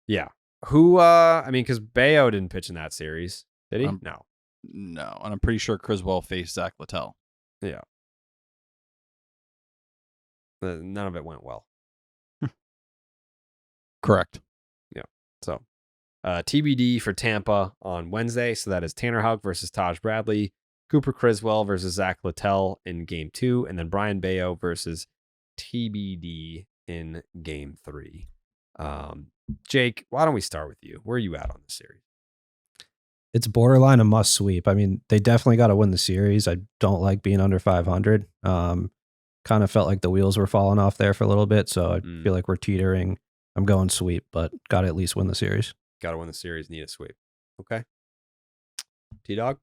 Yeah. Who, I mean, because Bello didn't pitch in that series. Did he? No. No, and I'm pretty sure Criswell faced Zach Littell. Yeah. None of it went well. Correct. Yeah. So, TBD for Tampa on Wednesday. So that is Tanner Houck versus Taj Bradley, Cooper Criswell versus Zach Littell in Game 2, and then Brian Bello versus TBD in Game 3. Jake, why don't we start with you? Where are you at on the series? It's borderline a must sweep. I mean, they definitely got to win the series. I don't like being under 500. Kind of felt like the wheels were falling off there for a little bit, so I feel like we're teetering. I'm going sweep, but got to at least win the series. Got to win the series, need a sweep. Okay. T-Dog?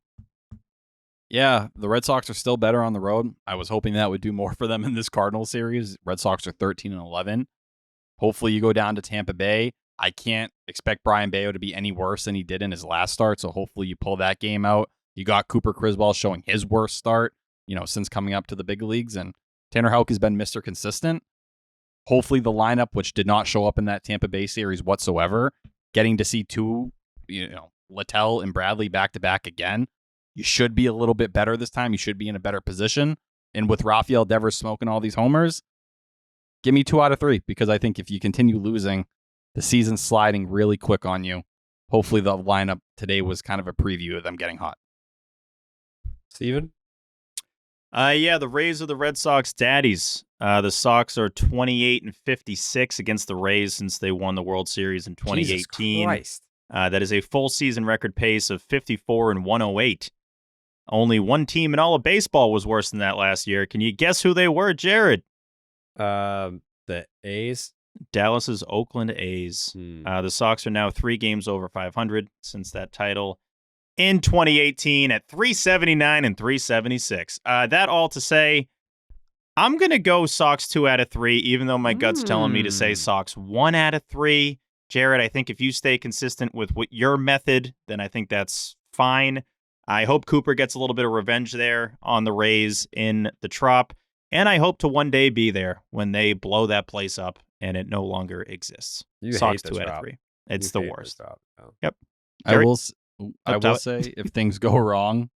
Yeah, the Red Sox are still better on the road. I was hoping that would do more for them in this Cardinals series. Red Sox are 13-11. Hopefully you go down to Tampa Bay. I can't expect Brian Bello to be any worse than he did in his last start, so hopefully you pull that game out. You got Cooper Criswell showing his worst start, since coming up to the big leagues, and Tanner Houck has been Mr. Consistent. Hopefully the lineup, which did not show up in that Tampa Bay series whatsoever, getting to see two, Littell and Bradley back-to-back again, you should be a little bit better this time. You should be in a better position. And with Rafael Devers smoking all these homers, give me 2 out of 3, because I think if you continue losing, the season's sliding really quick on you. Hopefully the lineup today was kind of a preview of them getting hot. Steven? Yeah, the Rays are the Red Sox daddies. The Sox are 28-56 against the Rays since they won the World Series in 2018. Jesus Christ. That is a full season record pace of 54-108. Only one team in all of baseball was worse than that last year. Can you guess who they were, Jared? The A's. Dallas's Oakland A's. The Sox are now 3 games over 500 since that title in 2018 at 379 and 376. That all to say, I'm going to go Sox 2 out of 3, even though my gut's telling me to say Sox 1 out of 3. Jared, I think if you stay consistent with what your method, then I think that's fine. I hope Cooper gets a little bit of revenge there on the Rays in the Trop, and I hope to one day be there when they blow that place up and it no longer exists. Sox 2 out of 3. It's the worst. Oh. Yep. I will say, if things go wrong,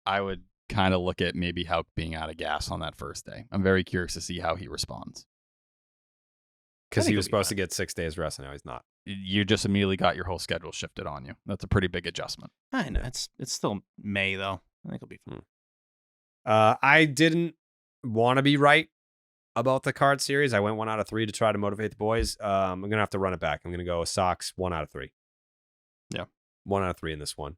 I would kind of look at maybe Houck being out of gas on that first day. I'm very curious to see how he responds. Because he was supposed to get 6 days rest, and now he's not. You just immediately got your whole schedule shifted on you. That's a pretty big adjustment. I know. It's still May, though. I think it'll be fine. I didn't want to be right about the card series. I went 1 out of 3 to try to motivate the boys. I'm going to have to run it back. I'm going to go Sox 1 out of 3. Yeah. 1 out of 3 in this one.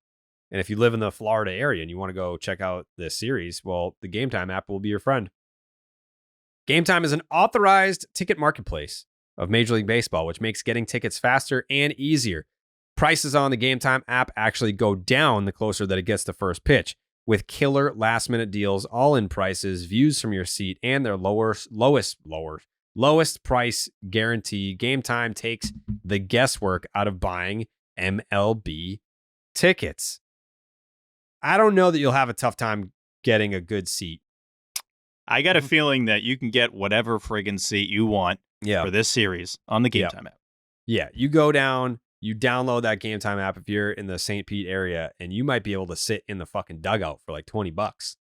And if you live in the Florida area and you want to go check out this series, well, the Game Time app will be your friend. Game Time is an authorized ticket marketplace of Major League Baseball, which makes getting tickets faster and easier. Prices on the Game Time app actually go down the closer that it gets to first pitch, with killer last-minute deals, all-in prices, views from your seat, and their lowest price guarantee. Game Time takes the guesswork out of buying MLB tickets. I don't know that you'll have a tough time getting a good seat. I got a feeling that you can get whatever friggin' seat you want for this series on the Game Time app. Yeah, you go down, you download that Game Time app if you're in the St. Pete area, and you might be able to sit in the fucking dugout for like $20.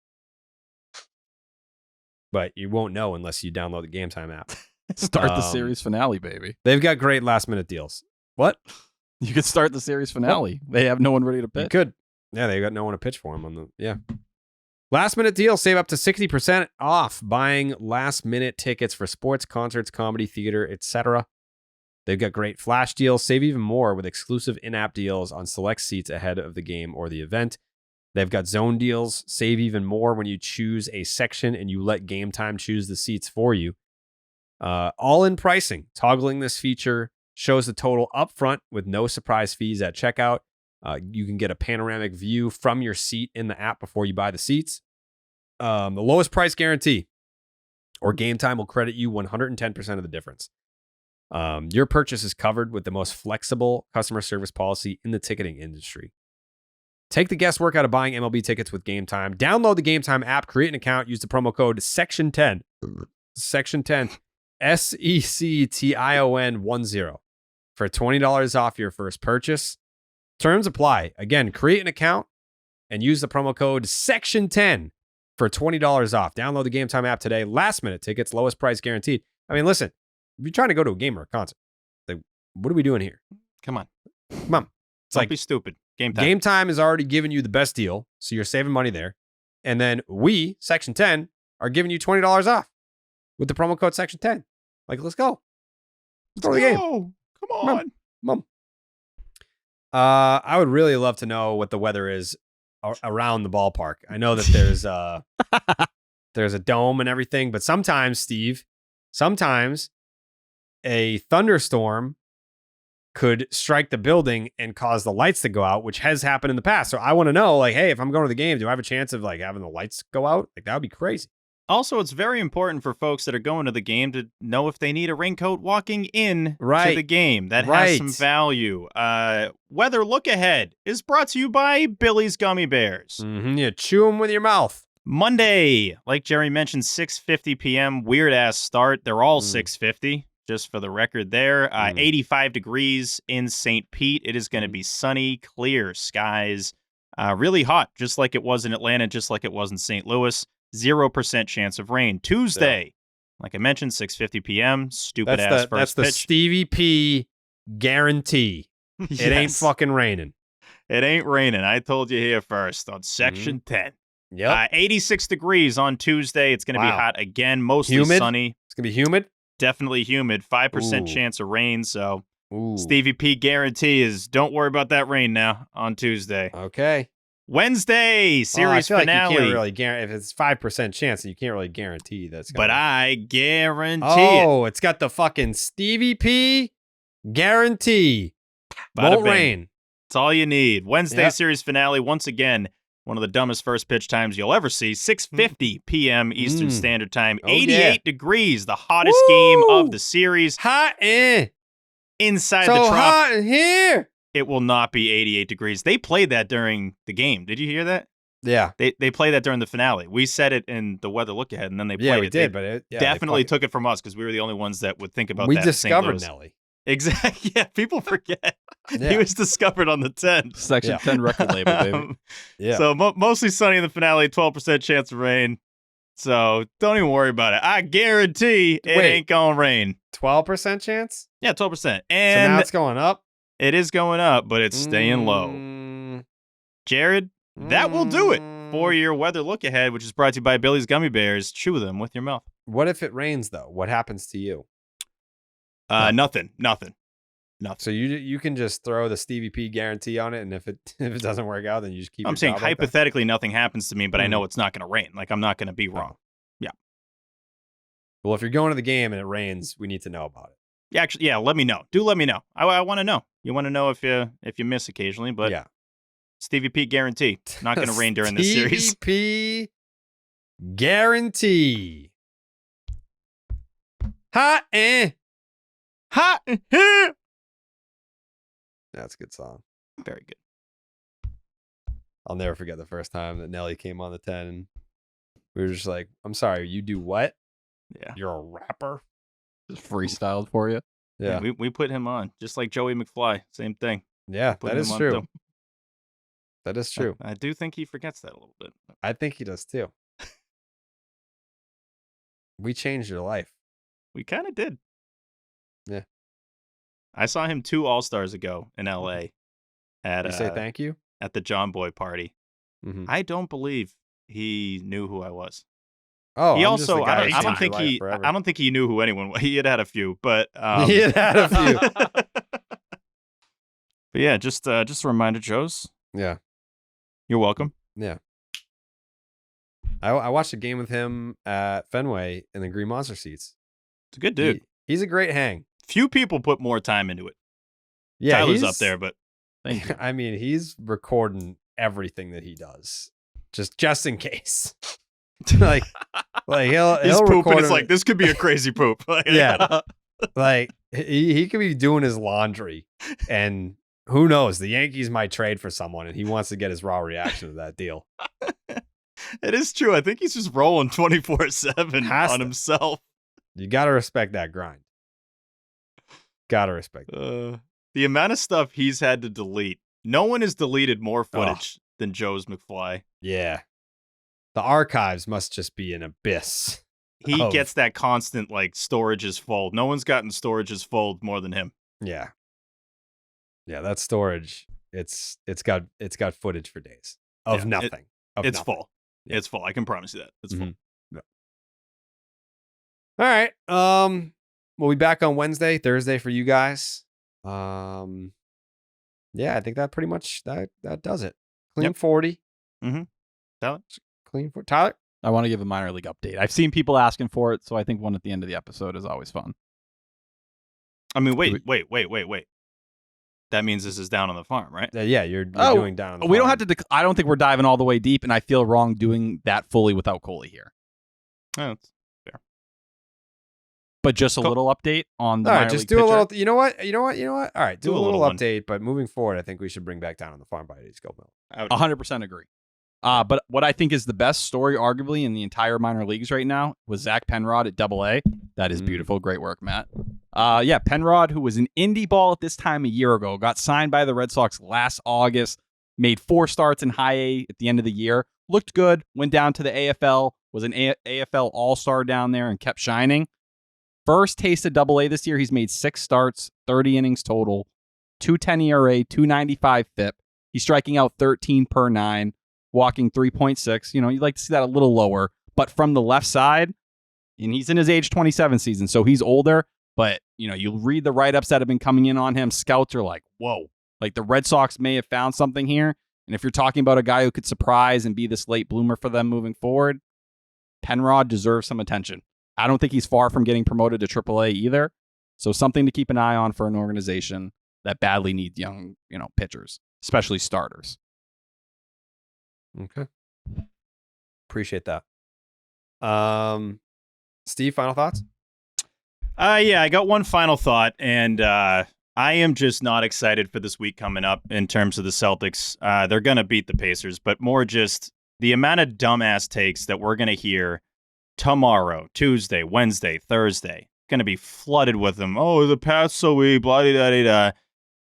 But you won't know unless you download the Game Time app. Start the series finale, baby. They've got great last-minute deals. What? You could start the series finale. They have no one ready to pitch. You could. Yeah, they got no one to pitch for them. Last-minute deals. Save up to 60% off buying last-minute tickets for sports, concerts, comedy, theater, etc. They've got great flash deals. Save even more with exclusive in-app deals on select seats ahead of the game or the event. They've got zone deals. Save even more when you choose a section and you let Game Time choose the seats for you. All-in pricing. Toggling this feature shows the total upfront with no surprise fees at checkout. You can get a panoramic view from your seat in the app before you buy the seats. The lowest price guarantee or Game Time will credit you 110% of the difference. Your purchase is covered with the most flexible customer service policy in the ticketing industry. Take the guesswork out of buying MLB tickets with Game Time. Download the Game Time app, create an account, use the promo code SECTION10. SECTION10. SECTION10 for $20 off your first purchase. Terms apply. Again, create an account and use the promo code SECTION10 for $20 off. Download the Game Time app today. Last minute tickets, lowest price guaranteed. I mean, listen, if you're trying to go to a game or a concert, like, what are we doing here? Come on. It's Don't be stupid. Game Time. Game Time is already giving you the best deal, so you're saving money there. And then we, Section 10, are giving you $20 off with the promo code Section 10. Like, let's go. Let's go to the game. Come on. Mom. I would really love to know what the weather is around the ballpark. I know that there's a dome and everything, but sometimes, Steve, a thunderstorm could strike the building and cause the lights to go out, which has happened in the past. So I want to know, like, hey, if I'm going to the game, do I have a chance of like having the lights go out? Like, that would be crazy. Also, it's very important for folks that are going to the game to know if they need a raincoat walking in to the game. That has some value. Weather Look Ahead is brought to you by Billy's Gummy Bears. Yeah, chew them with your mouth. Monday, like Jerry mentioned, 6:50 p.m. Weird-ass start. They're all 6:50, just for the record there. 85 degrees in St. Pete. It is going to be sunny, clear skies. Really hot, just like it was in Atlanta, just like it was in St. Louis. 0% chance of rain. Tuesday, like I mentioned, 6:50 p.m. Stupid-ass first That's the pitch. Stevie P guarantee. It ain't fucking raining. It ain't raining. I told you here first on Section 10. Yep. 86 degrees on Tuesday. It's going to be Wow. hot again, mostly Humid? sunny. It's going to be humid. Definitely humid. 5% Ooh. chance of rain. So Ooh. Stevie P guarantee is don't worry about that rain now on Tuesday. Okay. Wednesday, series I feel finale. Like you can't really guarantee if it's 5% chance, you can't really guarantee that's. But I guarantee Oh, it's got the fucking Stevie P guarantee. Bada Won't bing. rain. It's all you need. Wednesday Yep. series finale. Once again, one of the dumbest first pitch times you'll ever see. 6:50 p.m. Eastern Standard Time. Oh, 88 yeah. degrees. The hottest Woo! game of the series. Hot in. Inside So the trop, hot in here. it will not be 88 degrees. They played that during the game. Did you hear that? Yeah. They played that during the finale. We said it in the weather look ahead, and then they played Yeah, we it. did, They but it definitely took it from us because we were the only ones that would think about we that. in St. discovered Louis. Nelly. Exactly. Yeah, people forget. Yeah. He was discovered on the 10. Section Yeah. 10 record label, baby. Yeah. So mostly sunny in the finale, 12% chance of rain. So don't even worry about it. I guarantee it Wait. ain't going to rain. 12% chance? Yeah, 12%. So And now it's going up? it is going up, but it's staying low. Mm, Jared, that will do it for your weather look ahead, which is brought to you by Billy's Gummy Bears. Chew them with your mouth. What if it rains, though? What happens to you? Nothing. So you can just throw the Stevie P guarantee on it, and if it doesn't work out, then you just keep I'm your saying job like that? hypothetically nothing happens to me, but I Mhm. know it's not going to rain. Like, I'm not going to be wrong. Well, if you're going to the game and it rains, we need to know about it. Yeah, actually, yeah, let me know. Do let me know. I want to know. You want to know if you miss occasionally, but yeah. Stevie P guarantee. Not going to rain during this series. Stevie P guarantee. Hot eh. Hot. That's a good song. Very good. I'll never forget the first time that Nelly came on the 10 and we were just like, I'm sorry, you do what? Yeah. You're a rapper? Just freestyled for you. Yeah. We put him on just like Joey McFly. Same thing. Yeah, Put that him is on true. too. That is true. I do think he forgets that a little bit. I think he does too. We changed your life. We kind of did. Yeah. I saw him 2 All-Stars ago in L.A. at You say thank you? at the John Boy party. Mm-hmm. I don't believe he knew who I was. Oh, He I'm just also the guy I who don't changed think your life he forever. I don't think he knew who anyone was. He had a few, but He had a few. But yeah, just a reminder, Joes. Yeah. You're welcome. Yeah. I watched a game with him at Fenway in the Green Monster seats. It's a good dude. He's a great hang. Few people put more time into it. Yeah, Tyler's he's up there, but thank you. I mean, he's recording everything that he does, just in case. like he'll His poop record and it's him- like this could be a crazy poop. Yeah. like he could be doing his laundry, and who knows? The Yankees might trade for someone, and he wants to get his raw reaction to that deal. It is true. I think he's just rolling 24/7 Has on to. himself. You got to respect that grind. Got to respect it. The amount of stuff he's had to delete. No one has deleted more footage than Joe's McFly. Yeah. The archives must just be an abyss. He Oh. gets that constant like storage is full. No one's gotten storage is full more than him. Yeah. Yeah, that storage, it's got footage for days of Yeah, nothing. It's nothing. full. Yeah. It's full. I can promise you that. It's full. Mhm. All right. We'll be back on Wednesday, Thursday for you guys. Yeah, I think that pretty much that does it. Clean Yep. 40. Tyler? Clean 40. Tyler? I want to give a minor league update. I've seen people asking for it, so I think one at the end of the episode is always fun. I mean, Do wait. That means this is down on the farm, right? Yeah, you're Oh, doing down on the We don't farm. have to. I don't think we're diving all the way deep, and I feel wrong doing that fully without Coley here. Oh, But just a Cool. little update on the All right, minor just league do pitcher. a little. You know what? All right, do Do a a little little one. update. But moving forward, I think we should bring back down on the farm by Scope Mill. 100% agree. But what I think is the best story, arguably, in the entire minor leagues right now was Zach Penrod at Double-A. That is beautiful. Great work, Matt. Yeah, Penrod, who was in indie ball at this time a year ago, got signed by the Red Sox last August, made 4 starts in high A at the end of the year, looked good, went down to the AFL, was an AFL All-Star down there and kept shining. First taste of Double-A this year, he's made 6 starts, 30 innings total, 2.10 ERA, 2.95 FIP. He's striking out 13 per 9. walking 3.6. You know, you'd like to see that a little lower. But from the left side, and he's in his age 27 season, so he's older. But, you know, you read the write-ups that have been coming in on him. Scouts are like, whoa. Like, the Red Sox may have found something here. And if you're talking about a guy who could surprise and be this late bloomer for them moving forward, Penrod deserves some attention. I don't think he's far from getting promoted to AAA either. So something to keep an eye on for an organization that badly needs young, you know, pitchers, especially starters. Okay. Appreciate that. Steve, final thoughts? Yeah, I got one final thought, and I am just not excited for this week coming up in terms of the Celtics. They're going to beat the Pacers, but more just the amount of dumbass takes that we're going to hear tomorrow, Tuesday, Wednesday, Thursday, going to be flooded with them. Oh, the path's so weak, blah-de-da-de-da.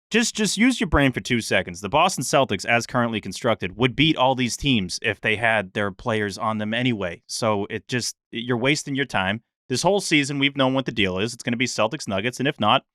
Just use your brain for 2 seconds. The Boston Celtics, as currently constructed, would beat all these teams if they had their players on them anyway. So you're wasting your time. This whole season, we've known what the deal is. It's going to be Celtics Nuggets, and if not,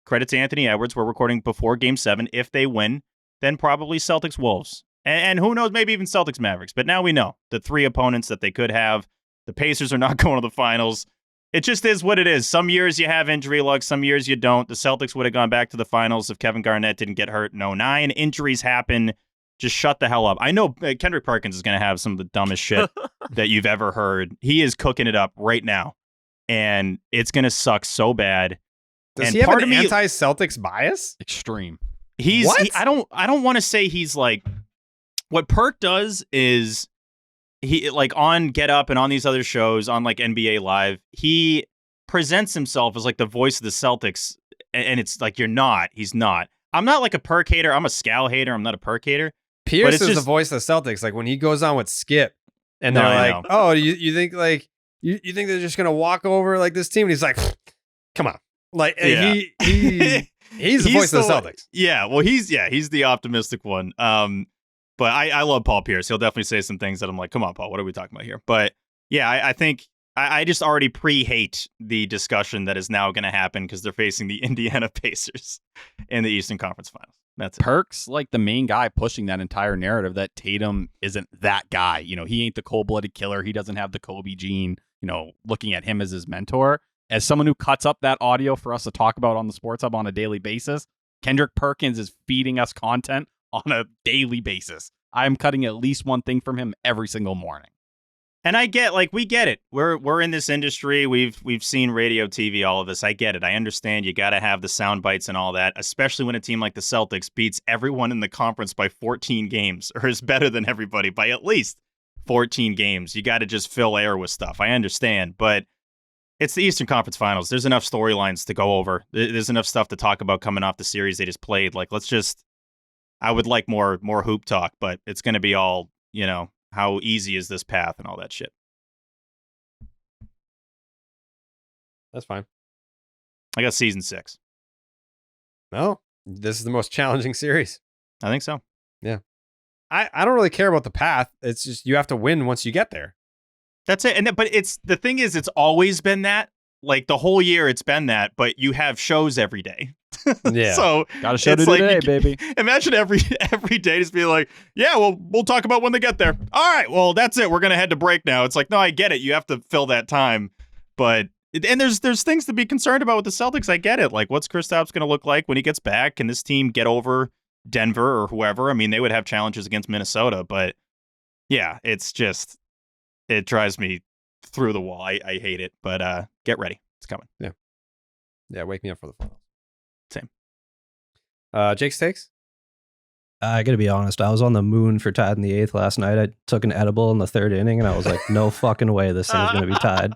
credit to Anthony Edwards. We're recording before Game 7. If they win, then probably Celtics Wolves. And who knows, maybe even Celtics Mavericks. But now we know the 3 opponents that they could have. The Pacers are not going to the finals. It just is what it is. Some years you have injury luck, some years you don't. The Celtics would have gone back to the finals if Kevin Garnett didn't get hurt in 2009. Injuries happen. Just shut the hell up. I know Kendrick Perkins is going to have some of the dumbest shit that you've ever heard. He is cooking it up right now. And it's going to suck so bad. Does and he have part an of me, anti-Celtics bias? Extreme. I don't want to say he's like, what Perk does is he, like, on Get Up and on these other shows, on like NBA Live, he presents himself as like the voice of the Celtics, and it's like, he's not. I'm not like a Perk hater. I'm a Scal hater. I'm not a Perk hater. Pierce is the voice of the Celtics. Like when he goes on with Skip, and they're like, "Oh, you think like you think they're just gonna walk over like this team?" And he's like, "Come on!" Like yeah. he's the voice of the Celtics. Yeah, well, he's the optimistic one. But I love Paul Pierce. He'll definitely say some things that I'm like, "Come on, Paul, what are we talking about here?" But yeah, I think I just already pre-hate the discussion that is now going to happen because they're facing the Indiana Pacers in the Eastern Conference Finals. That's it. Perk's like the main guy pushing that entire narrative that Tatum isn't that guy. You know, he ain't the cold-blooded killer. He doesn't have the Kobe gene, you know, looking at him as his mentor. As someone who cuts up that audio for us to talk about on the Sports Hub on a daily basis, Kendrick Perkins is feeding us content on a daily basis. I'm cutting at least one thing from him every single morning. And I get, like, we get it. We're in this industry. We've seen radio, TV, all of this. I get it. I understand you got to have the sound bites and all that, especially when a team like the Celtics beats everyone in the conference by 14 games, or is better than everybody by at least 14 games. You got to just fill air with stuff. I understand, but it's the Eastern Conference Finals. There's enough storylines to go over. There's enough stuff to talk about coming off the series they just played. Like, I would like more hoop talk, but it's going to be all, you know, how easy is this path and all that shit. That's fine. I got season 6. No, this is the most challenging series. I think so. Yeah. I don't really care about the path. It's just you have to win once you get there. That's it. But the thing is, it's always been that. Like the whole year it's been that, but you have shows every day. Yeah. So got a show today, baby. Imagine every day just being like, yeah, well, we'll talk about when they get there. All right, well, that's it. We're gonna head to break now. It's like, no, I get it. You have to fill that time, but there's things to be concerned about with the Celtics. I get it. Like, what's Kristaps gonna look like when he gets back? Can this team get over Denver or whoever? I mean, they would have challenges against Minnesota, but yeah, it's just it drives me through the wall. I hate it, but get ready. It's coming. Yeah, wake me up for the finals. Same. Jake's takes? I got to be honest. I was on the moon for tied in the 8th last night. I took an edible in the 3rd inning, and I was like, no fucking way this thing's going to be tied.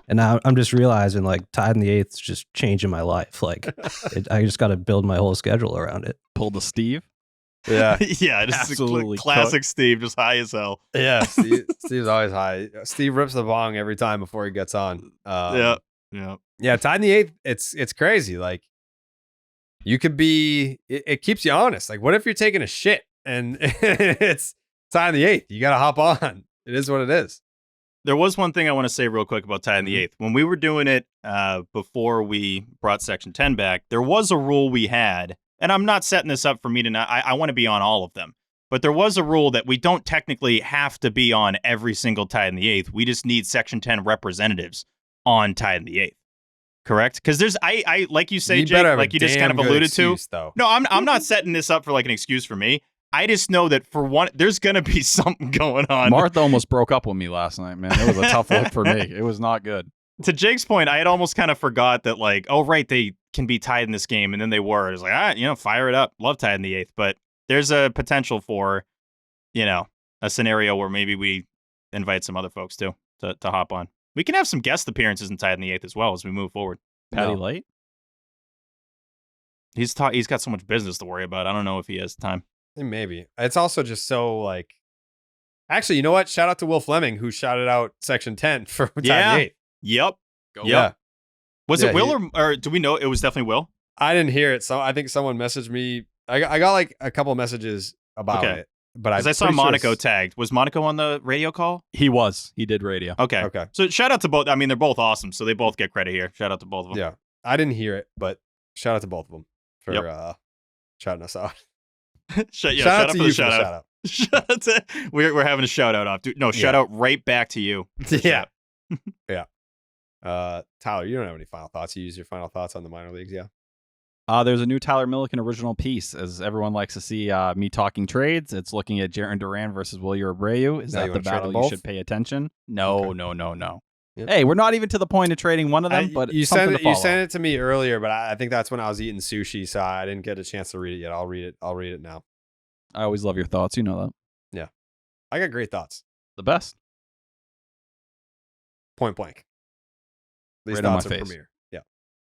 And now I'm just realizing, like, tied in the 8th is just changing my life. Like, I just got to build my whole schedule around it. Pull the Steve. Yeah. Yeah, just absolutely classic Steve, just high as hell. Yeah, Steve's always high. Steve rips the bong every time before he gets on. Yeah. Yeah, tied in the 8th, it's crazy. Like, you could be, it keeps you honest. Like, what if you're taking a shit and it's tied in the 8th? You got to hop on. It is what it is. There was one thing I want to say real quick about tied in the 8th. When we were doing it before we brought Section 10 back, there was a rule we had, and I'm not setting this up for me to not, I want to be on all of them. But there was a rule that we don't technically have to be on every single Tied in the Eighth. We just need Section 10 representatives on Tied in the Eighth. Correct? Because there's, I like you say, Jake, like you just kind of alluded to. Though. No, I'm not setting this up for like an excuse for me. I just know that for one, there's going to be something going on. Martha almost broke up with me last night, man. It was a tough look for me. It was not good. To Jake's point, I had almost kind of forgot that, like, oh, right, they can be tied in this game, and then they were. It was like, all right, fire it up. Love Tied in the Eighth. But there's a potential for, a scenario where maybe we invite some other folks, too, to hop on. We can have some guest appearances in Tied in the Eighth as well as we move forward. Patty Light? He's got so much business to worry about. I don't know if he has time. Maybe. It's also just so, like... Actually, you know what? Shout out to Will Fleming, who shouted out Section 10 for Tied in the Eighth. Yep. Go. Yeah. Was it Will or do we know it was definitely Will? I didn't hear it, so I think someone messaged me. I got like a couple messages about it, but I saw Monaco tagged. Was Monaco on the radio call? He was. He did radio. Okay. So shout out to both. I mean, they're both awesome, so they both get credit here. Shout out to both of them. Yeah, I didn't hear it, but shout out to both of them for shouting us out. Shout out for the shout out. We're having a shout out off. Dude, no, shout out right back to you. Yeah. Yeah. Tyler, you don't have any final thoughts. You use your final thoughts on the minor leagues, yeah? There's a new Tyler Milliken original piece, as everyone likes to see me talking trades. It's looking at Jaron Duran versus Wilyer Abreu. Is that the battle you should pay attention? No. Yep. Hey, we're not even to the point of trading one of them, but you sent it to me earlier, but I think that's when I was eating sushi, so I didn't get a chance to read it yet. I'll read it now. I always love your thoughts. You know that. Yeah. I got great thoughts. The best. Point blank. These right thoughts on my are face. premier. Yeah.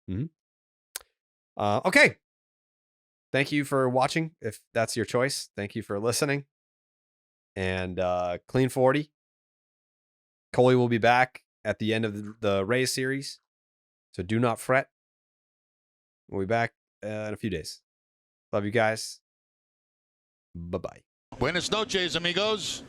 Mm-hmm. Okay. Thank you for watching. If that's your choice, thank you for listening. And Clean 40. Coley will be back at the end of the Rays series, so do not fret. We'll be back in a few days. Love you guys. Bye-bye. Buenas noches, amigos.